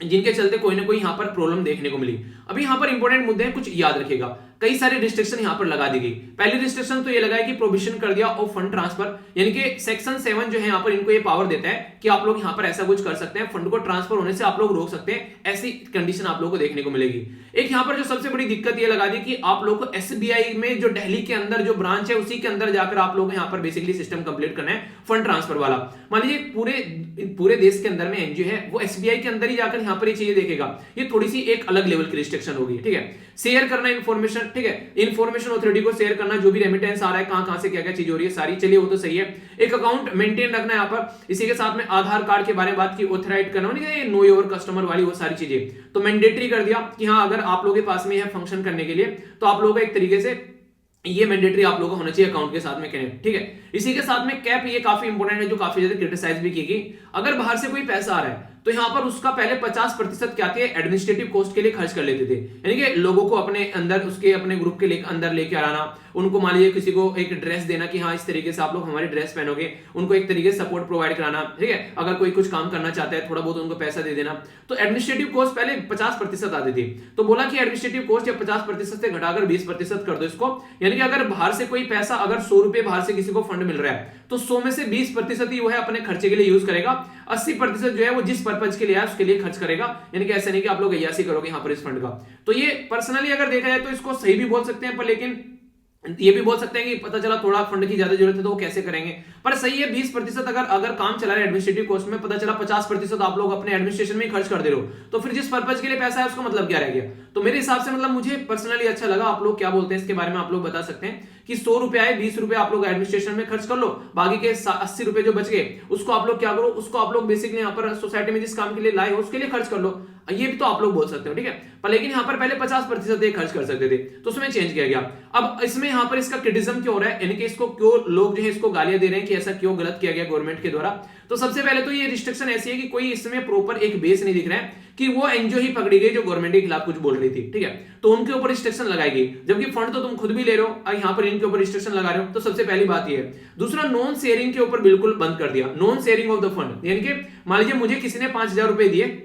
A: जिनके चलते कोई ना कोई यहाँ पर प्रॉब्लम देखने को मिली। अभी यहाँ पर इंपॉर्टेंट मुद्दे हैं, कुछ याद रखिएगा। कई सारे रिस्ट्रिक्शन यहाँ पर लगा दी गई। पहली रिस्ट्रिक्शन तो ये लगा है कि प्रोविजन कर दिया ऑफ फंड ट्रांसफर, यानी कि सेक्शन 7 जो है यहाँ पर इनको ये पावर देता है कि आप लोग यहाँ पर ऐसा कुछ कर सकते हैं, फंड को ट्रांसफर होने से आप लोग रोक सकते हैं, ऐसी कंडीशन आप लोगों को देखने को मिलेगी। एक यहाँ पर जो सबसे बड़ी दिक्कत ये लगा दी कि आप लोग को एसबीआई में जो दिल्ली के अंदर जो ब्रांच है उसी के अंदर जाकर आप लोग यहाँ पर बेसिकली सिस्टम कंप्लीट करना है फंड ट्रांसफर वाला। मान लीजिए पूरे देश के अंदर में एनजीओ है, वो एसबीआई के अंदर ही जाकर यहाँ पर ये चीजें देखेगा, ये थोड़ी सी एक अलग लेवल की रिस्ट्रिक्शन होगी, ठीक है। शेयर करना इन्फॉर्मेशन, तक, ठीक है। इन्फॉर्मेशन ऑथोरिटी को शेयर करना, जो भी रेमिटेंस आ रहा है, कहां से क्या क्या चीज हो रही है सारी, चलिए वो तो सही है। एक अकाउंट मेंटेन रखना है यहाँ पर। इसी के साथ में आधार कार्ड के बारे में बात की, ऑथराइज करना, नो योर कस्टमर वाली वो सारी चीजें तो मैंडेटरी कर दिया कि हाँ अगर आप लोगों के पास में यह फंक्शन करने के लिए तो आप लोगों का एक तरीके से ये मैंडेटरी आप लोगों को होना चाहिए अकाउंट के साथ में कनेक्ट, ठीक है। इसी के साथ में कैप, ये काफी इंपॉर्टेंट है, जो काफी ज्यादा क्रिटिसाइज भी की गई। अगर बाहर से कोई पैसा आ रहा है तो यहां पर उसका पहले 50% क्या थे, एडमिनिस्ट्रेटिव कॉस्ट के लिए खर्च कर लेते थे, यानी कि लोगों को अपने अंदर, उसके अपने ग्रुप के अंदर लेके आना, उनको मान लीजिए किसी को एक ड्रेस देना कि हाँ इस तरीके से आप लोग हमारी ड्रेस पहनोगे, उनको एक तरीके से सपोर्ट प्रोवाइड कराना, ठीक है। अगर कोई कुछ काम करना चाहता है थोड़ा बहुत उनको पैसा दे देना, तो एडमिनिस्ट्रेटिव कॉस्ट पहले 50% आती थी। तो बोला कि एडमिनिस्ट्रेटिव कॉस्ट या 50% से घटाकर 20% कर दो इसको, यानी कि अगर बाहर से कोई पैसा, अगर 100 रुपए बाहर से किसी को फंड मिल रहा है तो 100 में से 20% ही वो है अपने खर्चे के लिए यूज करेगा, 80% जो है वो जिस पर्पज के लिए है उसके लिए खर्च करेगा। यानी कि ऐसा नहीं कि आप लोग अय्यासी करोगे यहाँ पर इस फंड का। तो ये पर्सनली अगर देखा जाए तो इसको सही भी बोल सकते हैं, पर लेकिन ये भी बोल सकते हैं कि पता चला थोड़ा फंड की ज्यादा जरूरत है तो वो कैसे करेंगे, पर सही है 20% अगर काम चला रहा है एडमिनिस्ट्रेटिव कॉस्ट में, पता चला 50% आप लोग अपने एडमिनिस्ट्रेशन में ही खर्च कर दे रहे हो, तो फिर जिस पर्पज के लिए पैसा है उसका मतलब क्या रह गया। तो मेरे हिसाब से मतलब मुझे पर्सनली अच्छा लगा। आप लोग क्या बोलते हैं इसके बारे में आप लोग बता सकते हैं कि 100 रुपए आए, 20 रुपए आप लोग एडमिनिस्ट्रेशन में खर्च कर लो, बाकी के 80 रुपए जो बच गए उसको आप लोग क्या करो, उसको आप लोग बेसिकली यहाँ पर सोसाइटी में जिस काम के लिए लाए हो उसके लिए खर्च कर लो। ये भी तो आप लोग बोल सकते हो, ठीक है। पर लेकिन यहाँ पर पहले 50% खर्च कर सकते थे तो उसमें चेंज किया गया। अब इसमें यहाँ पर इसका क्रिटिसिज्म क्यों हो रहा है, यानी कि इसको क्यों लोग जो है इसको गालियां दे रहे हैं कि ऐसा क्यों गलत किया गया गवर्नमेंट के द्वारा। तो सबसे पहले तो ये रिस्ट्रिक्शन ऐसी है कि कोई इसमें प्रॉपर एक बेस नहीं दिख रहा है कि वो एनजीओ ही पकड़ी गई जो गवर्नमेंट के खिलाफ कुछ बोल रही थी, ठीक है, तो उनके ऊपर रिस्ट्रिक्शन लगाई गई, जबकि फंड तो तुम खुद भी ले रहे हो, यहाँ पर इनके ऊपर रिस्ट्रिक्शन लगा रहे हो। तो सबसे पहली बात ये है। दूसरा, नॉन शेयरिंग के ऊपर बिल्कुल बंद कर दिया, non sharing of the fund, यानी कि मान लीजिए मुझे किसी ने 5,000 रुपए दिए,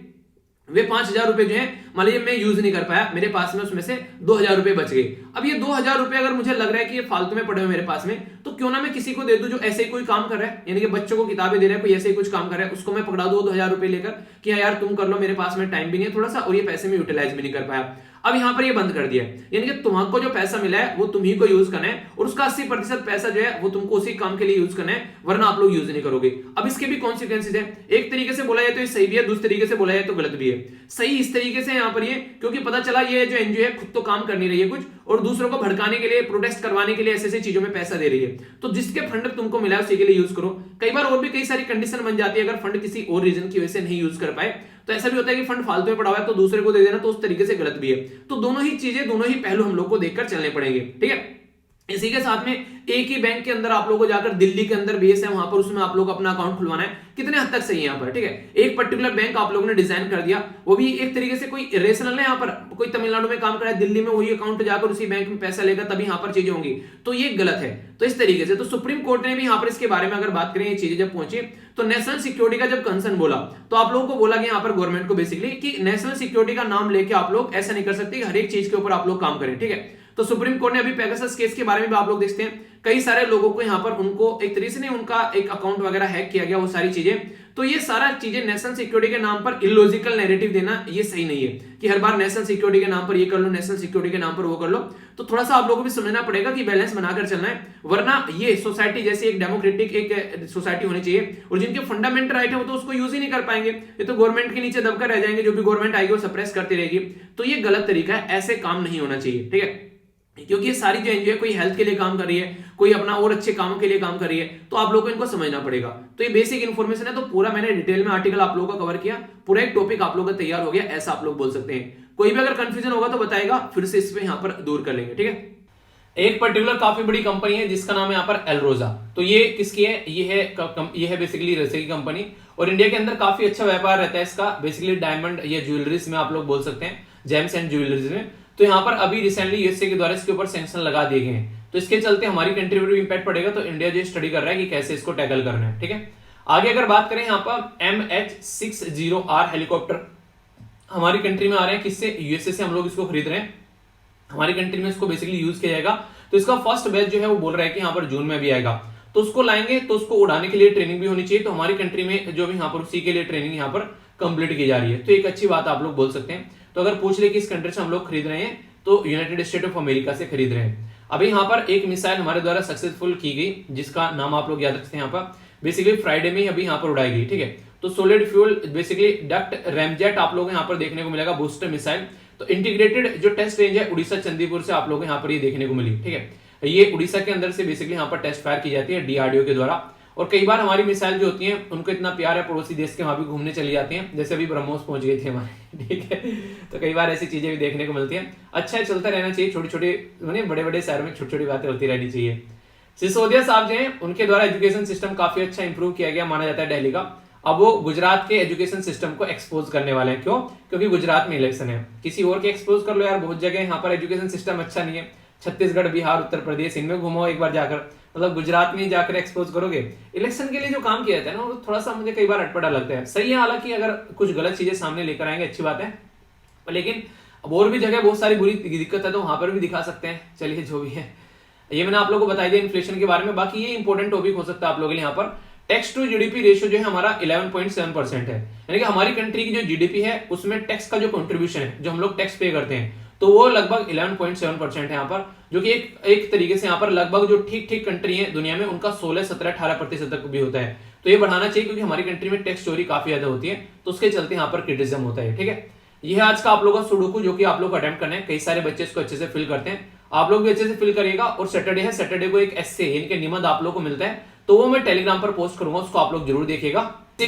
A: वे 5,000 रुपए जो है मान लीजिए मैं यूज नहीं कर पाया, मेरे पास में उसमें से 2,000 रुपए बच गए। अब ये 2,000 रुपए अगर मुझे लग रहा है कि ये फालतू में पड़े हुए मेरे पास में, तो क्यों ना मैं किसी को दे दूं जो ऐसे ही कोई काम कर रहा है, यानी कि बच्चों को किताबें दे रहा है, कोई ऐसे ही कुछ काम कर रहा है, उसको मैं पकड़ा दूं 2,000 रुपए लेकर कि यार तुम कर लो, मेरे पास में टाइम भी नहीं है थोड़ा सा, और ये पैसे में यूटिलाइज भी नहीं कर पाया। अब यहां पर ये बंद कर दिया है, यानी कि तुमको जो पैसा मिला है वो तुम ही को यूज करना है, और उसका 80% पैसा जो है वो तुमको उसी काम के लिए यूज करना है, वरना आप लोग यूज नहीं करोगे। अब इसके भी कॉन्सिक्वेंसेज है, एक तरीके से बोला जाए तो ये सही भी है, दूसरे तरीके से बोला जाए तो गलत भी है। सही इस तरीके से यहाँ पर ये, क्योंकि पता चला ये जो एनजीओ है खुद तो काम कर नहीं रही है कुछ, और दूसरों को भड़काने के लिए, प्रोटेस्ट करवाने के लिए ऐसे ऐसी चीजों में पैसा दे रही है, तो जिसके फंड तुमको मिला है उसी के लिए यूज करो। कई बार और भी कई सारी कंडीशन बन जाती है, अगर फंड किसी और रीजन की वजह से नहीं यूज कर पाए तो ऐसा भी होता है कि फंड फालतू में पड़ा हुआ है तो दूसरे को दे देना, तो उस तरीके से गलत भी है। तो दोनों ही चीजें, दोनों ही पहलू हम लोग को देखकर चलने पड़ेंगे, ठीक है। इसी के साथ में एक ही बैंक के अंदर आप लोगों को जाकर, दिल्ली के अंदर बेस है वहां पर, उसमें आप लोग अपना अकाउंट खुलवाना है, कितने हद तक सही है यहाँ पर, ठीक है। एक पर्टिकुलर बैंक आप लोगों ने डिजाइन कर दिया, वो भी एक तरीके से कोई रेशनल है, यहाँ पर कोई तमिलनाडु में काम कर रहा है, दिल्ली में वही अकाउंट जाकर उसी बैंक में पैसा लेगा तभी यहाँ पर चीजें होंगी, तो ये गलत है। तो इस तरीके से तो सुप्रीम कोर्ट ने भी यहाँ पर इसके बारे में अगर बात करें, ये चीजें जब पहुंची तो नेशनल सिक्योरिटी का जब कंसर्न बोला तो आप लोगों को बोला गया यहाँ पर गवर्नमेंट को बेसिकली कि नेशनल सिक्योरिटी का नाम लेके आप लोग ऐसा नहीं कर सकते कि हर एक चीज के ऊपर आप लोग काम करें, ठीक है। तो सुप्रीम कोर्ट ने अभी पेगासस केस के बारे में भी आप लोग देखते हैं, कई सारे लोगों को यहाँ पर उनको एक तरीके से नहीं, उनका एक अकाउंट वगैरह हैक किया गया, वो सारी चीजें। तो ये सारा चीजें नेशनल सिक्योरिटी के नाम पर इलॉजिकल नैरेटिव देना, ये सही नहीं है कि हर बार नेशनल सिक्योरिटी के नाम पर ये कर लो, नेशनल सिक्योरिटी के नाम पर वो कर लो। तो थोड़ा सा आप लोगों को भी समझना पड़ेगा कि बैलेंस बनाकर चलना है, वरना ये सोसाइटी जैसी एक डेमोक्रेटिक एक सोसाइटी होनी चाहिए, और जिनके फंडामेंटल राइट है वो तो उसको यूज ही नहीं कर पाएंगे, ये तो गवर्नमेंट के नीचे दबकर रह जाएंगे, जो भी गवर्नमेंट आएगी वो सप्रेस करती रहेगी। तो ये गलत तरीका है, ऐसे काम नहीं होना चाहिए, ठीक है। क्योंकि ये सारी जो एनजीओ है, कोई हेल्थ के लिए काम कर रही है, कोई अपना और अच्छे कामों के लिए काम कर रही है, तो आप लोगों को इनको समझना पड़ेगा। तो ये बेसिक इन्फॉर्मेशन है, तो पूरा मैंने डिटेल में आर्टिकल आप लोगों का कवर किया, पूरा एक टॉपिक आप लोगों का तैयार हो गया, ऐसा आप लोग बोल सकते हैं। कोई भी अगर कंफ्यूजन होगा तो बताएगा, फिर से इस पे यहाँ पर दूर कर लेंगे, ठीक है। एक पर्टिकुलर काफी बड़ी कंपनी है जिसका नाम है यहाँ पर एलरोजा। तो ये किसकी है, ये है बेसिकली रसिया की कंपनी, और इंडिया के अंदर काफी अच्छा व्यापार रहता है इसका, बेसिकली डायमंड या ज्वेलरीज में आप लोग बोल सकते हैं, जेम्स एंड ज्वेलरीज में। तो यहाँ पर अभी रिसेंटली यूएसए के द्वारा इसके ऊपर सैंक्शन लगा दिए गए हैं, तो इसके चलते हमारी कंट्री पर भी इंपैक्ट पड़ेगा। तो इंडिया जो स्टडी कर रहा है कि कैसे इसको टैकल करना है, ठीक है। आगे अगर बात करें, यहाँ पर MH60R हेलीकॉप्टर हमारी कंट्री में आ रहे हैं, किससे, यूएसए से हम लोग इसको खरीद रहे हैं, हमारी कंट्री में इसको बेसिकली यूज किया जाएगा। तो इसका फर्स्ट बैच जो है वो बोल रहा है कि यहाँ पर जून में भी आएगा, तो उसको लाएंगे, तो उसको उड़ाने के लिए ट्रेनिंग भी होनी चाहिए। तो हमारी कंट्री में जो भी यहाँ पर उसी के लिए ट्रेनिंग यहाँ पर कंप्लीट की जा रही है, तो एक अच्छी बात आप लोग बोल सकते हैं। तो अगर पूछ ले कि इस कंट्री से हम लोग खरीद रहे हैं, तो यूनाइटेड स्टेट ऑफ अमेरिका से खरीद रहे हैं। अभी यहाँ पर एक मिसाइल हमारे द्वारा सक्सेसफुल की गई, जिसका नाम आप लोग याद रखते हैं, यहाँ पर बेसिकली फ्राइडे में ही अभी यहाँ पर उड़ाई गई, ठीक है। तो solid fuel basically duct ramjet आप लोग यहाँ पर देखने को मिलेगा, बूस्टर मिसाइल। तो इंटीग्रेटेड जो टेस्ट रेंज है उड़ीसा चंदीपुर से आप लोगों को यहाँ पर ये देखने को मिली, ठीक है। ये उड़ीसा के अंदर से बेसिकली यहाँ पर टेस्ट फायर की जाती है DRDO के द्वारा। और कई बार हमारी मिसाइल जो होती हैं उनको इतना प्यार है पड़ोसी देश के, वहां भी घूमने चली जाती हैं, जैसे अभी ब्रह्मोस पहुंच गई थी हमारे, ठीक है। तो कई बार ऐसी चीजें भी देखने को मिलती हैं। अच्छा है, चलता रहना चाहिए, छोटी छोटी बड़े बड़े शहर में छोटी छोटी बातें होती रहनी चाहिए। सिसोदिया साहब जो हैं उनके द्वारा एजुकेशन सिस्टम काफी अच्छा इंप्रूव किया गया माना जाता है दिल्ली का। अब वो गुजरात के एजुकेशन सिस्टम को एक्सपोज करने वाले हैं। क्यों? क्योंकि गुजरात में इलेक्शन है। किसी और के एक्सपोज कर लो यार, बहुत जगह यहाँ पर एजुकेशन सिस्टम अच्छा नहीं है। छत्तीसगढ़, बिहार, उत्तर प्रदेश, इनमें घूमो एक बार जाकर, मतलब गुजरात में जाकर एक्सपोज करोगे। इलेक्शन के लिए जो काम किया जाता है ना, वो थोड़ा सा मुझे कई बार अटपटा लगता है। सही है, हालांकि अगर कुछ गलत चीजें सामने लेकर आएंगे अच्छी बात है, लेकिन अब और भी जगह बहुत सारी बुरी दिक्कत है तो वहां पर भी दिखा सकते हैं। चलिए जो भी है, ये मैंने आप लोगों को बता दिया इन्फ्लेशन के बारे में। बाकी ये इंपॉर्टेंट टॉपिक हो सकता है आप लोगों के लिए। यहाँ पर टैक्स टू जीडीपी रेशियो जो है हमारा 11.7% है, यानी कि हमारी कंट्री की जो जीडीपी है उसमें टैक्स का जो कंट्रीब्यूशन है, जो हम लोग टैक्स पे करते हैं, तो वो लगभग 11.7% है यहाँ पर, जो कि एक तरीके से यहाँ पर लगभग जो ठीक ठीक कंट्री है दुनिया में उनका 16, 17, 18% तक भी होता है। तो ये बढ़ाना चाहिए क्योंकि हमारी कंट्री में टैक्स चोरी काफी ज्यादा होती है, तो उसके चलते यहाँ पर क्रिटिसिज्म होता है, ठीक है। यह आज का आप लोगों का सुडोकू जो कि आप लोग अटेम्प्ट करना है। कई सारे बच्चे इसको अच्छे से फिल करते हैं, आप लोग भी अच्छे से फिल करिएगा। और सैटरडे है, सैटरडे को एक एस्से यानी कि निबंध आप लोग को मिलता है, तो वो मैं टेलीग्राम पर पोस्ट करूंगा, उसको आप लोग जरूर देखिएगा,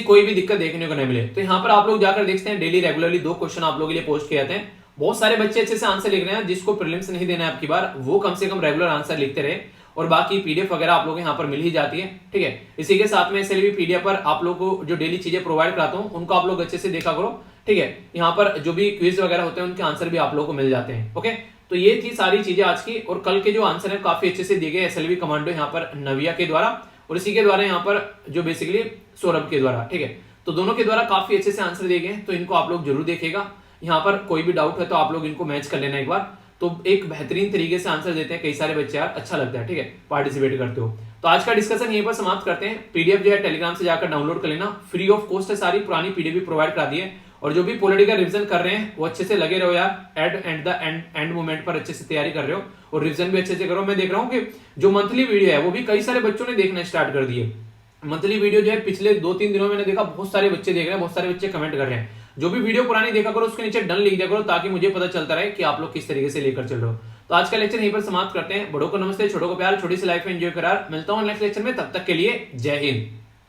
A: कोई भी दिक्कत देखने को नहीं मिले। तो यहाँ पर आप लोग जाकर देखते हैं, डेली रेगुलरली 2 क्वेश्चन आप लोगों के लिए पोस्ट किए जाते हैं। बहुत सारे बच्चे अच्छे से आंसर लिख रहे हैं। जिसको प्रीलिम्स नहीं देना है आपकी बार, वो कम से कम रेगुलर आंसर लिखते रहे। और बाकी पीडीएफ वगैरह आप लोग यहाँ पर मिल ही जाती है, ठीक है। इसी के साथ में SLV पीडीएफ पर आप लोग को जो डेली चीजें प्रोवाइड कराता हूँ उनको आप लोग अच्छे से देखा करो, ठीक है। यहाँ पर जो भी क्विज वगैरह होते हैं उनके आंसर भी आप लोग को मिल जाते हैं, ओके। तो ये थी सारी चीजें आज की। और कल के जो आंसर है काफी अच्छे से दिए गए SLV कमांडो यहाँ पर नविया के द्वारा, और इसी के द्वारा यहाँ पर जो बेसिकली सौरभ के द्वारा, ठीक है। तो दोनों के द्वारा काफी अच्छे से आंसर दिए गए, तो इनको आप लोग जरूर देखिएगा। यहाँ पर कोई भी डाउट है तो आप लोग इनको मैच कर लेना एक बार। तो एक बेहतरीन तरीके से आंसर देते हैं कई सारे बच्चे यार, अच्छा लगता है, ठीक है, पार्टिसिपेट करते हो। तो आज का डिस्कशन यहीं पर समाप्त करते हैं। पीडीएफ जो है टेलीग्राम से जाकर डाउनलोड कर लेना, फ्री ऑफ कॉस्ट है, सारी पुरानी पीडीएफ भी प्रोवाइड करा दी है। और जो भी पॉलिटिकल रिवीजन कर रहे हैं वो अच्छे से लगे रहो यार, एंड मोमेंट पर अच्छे से तैयारी कर रहे हो और रिवीजन भी अच्छे से करो। मैं देख रहा हूँ कि जो मंथली वीडियो है वो भी कई सारे बच्चों ने देखना स्टार्ट कर दिए। मंथली वीडियो जो है पिछले 2-3 दिनों में मैंने देखा बहुत सारे बच्चे देख रहे हैं, बहुत सारे बच्चे कमेंट कर रहे हैं। जो भी वीडियो पुरानी देखा करो उसके नीचे डन लिख दिया करो, ताकि मुझे पता चलता रहे कि आप लोग किस तरीके से लेकर चल रहे हो। तो आज का लेक्चर यहीं पर समाप्त करते हैं। बड़ों को नमस्ते, छोटों को प्यार, छोटी सी लाइफ में एंजॉय करार। मिलता हूं नेक्स्ट लेक्चर में, तब तक के लिए जय हिंद।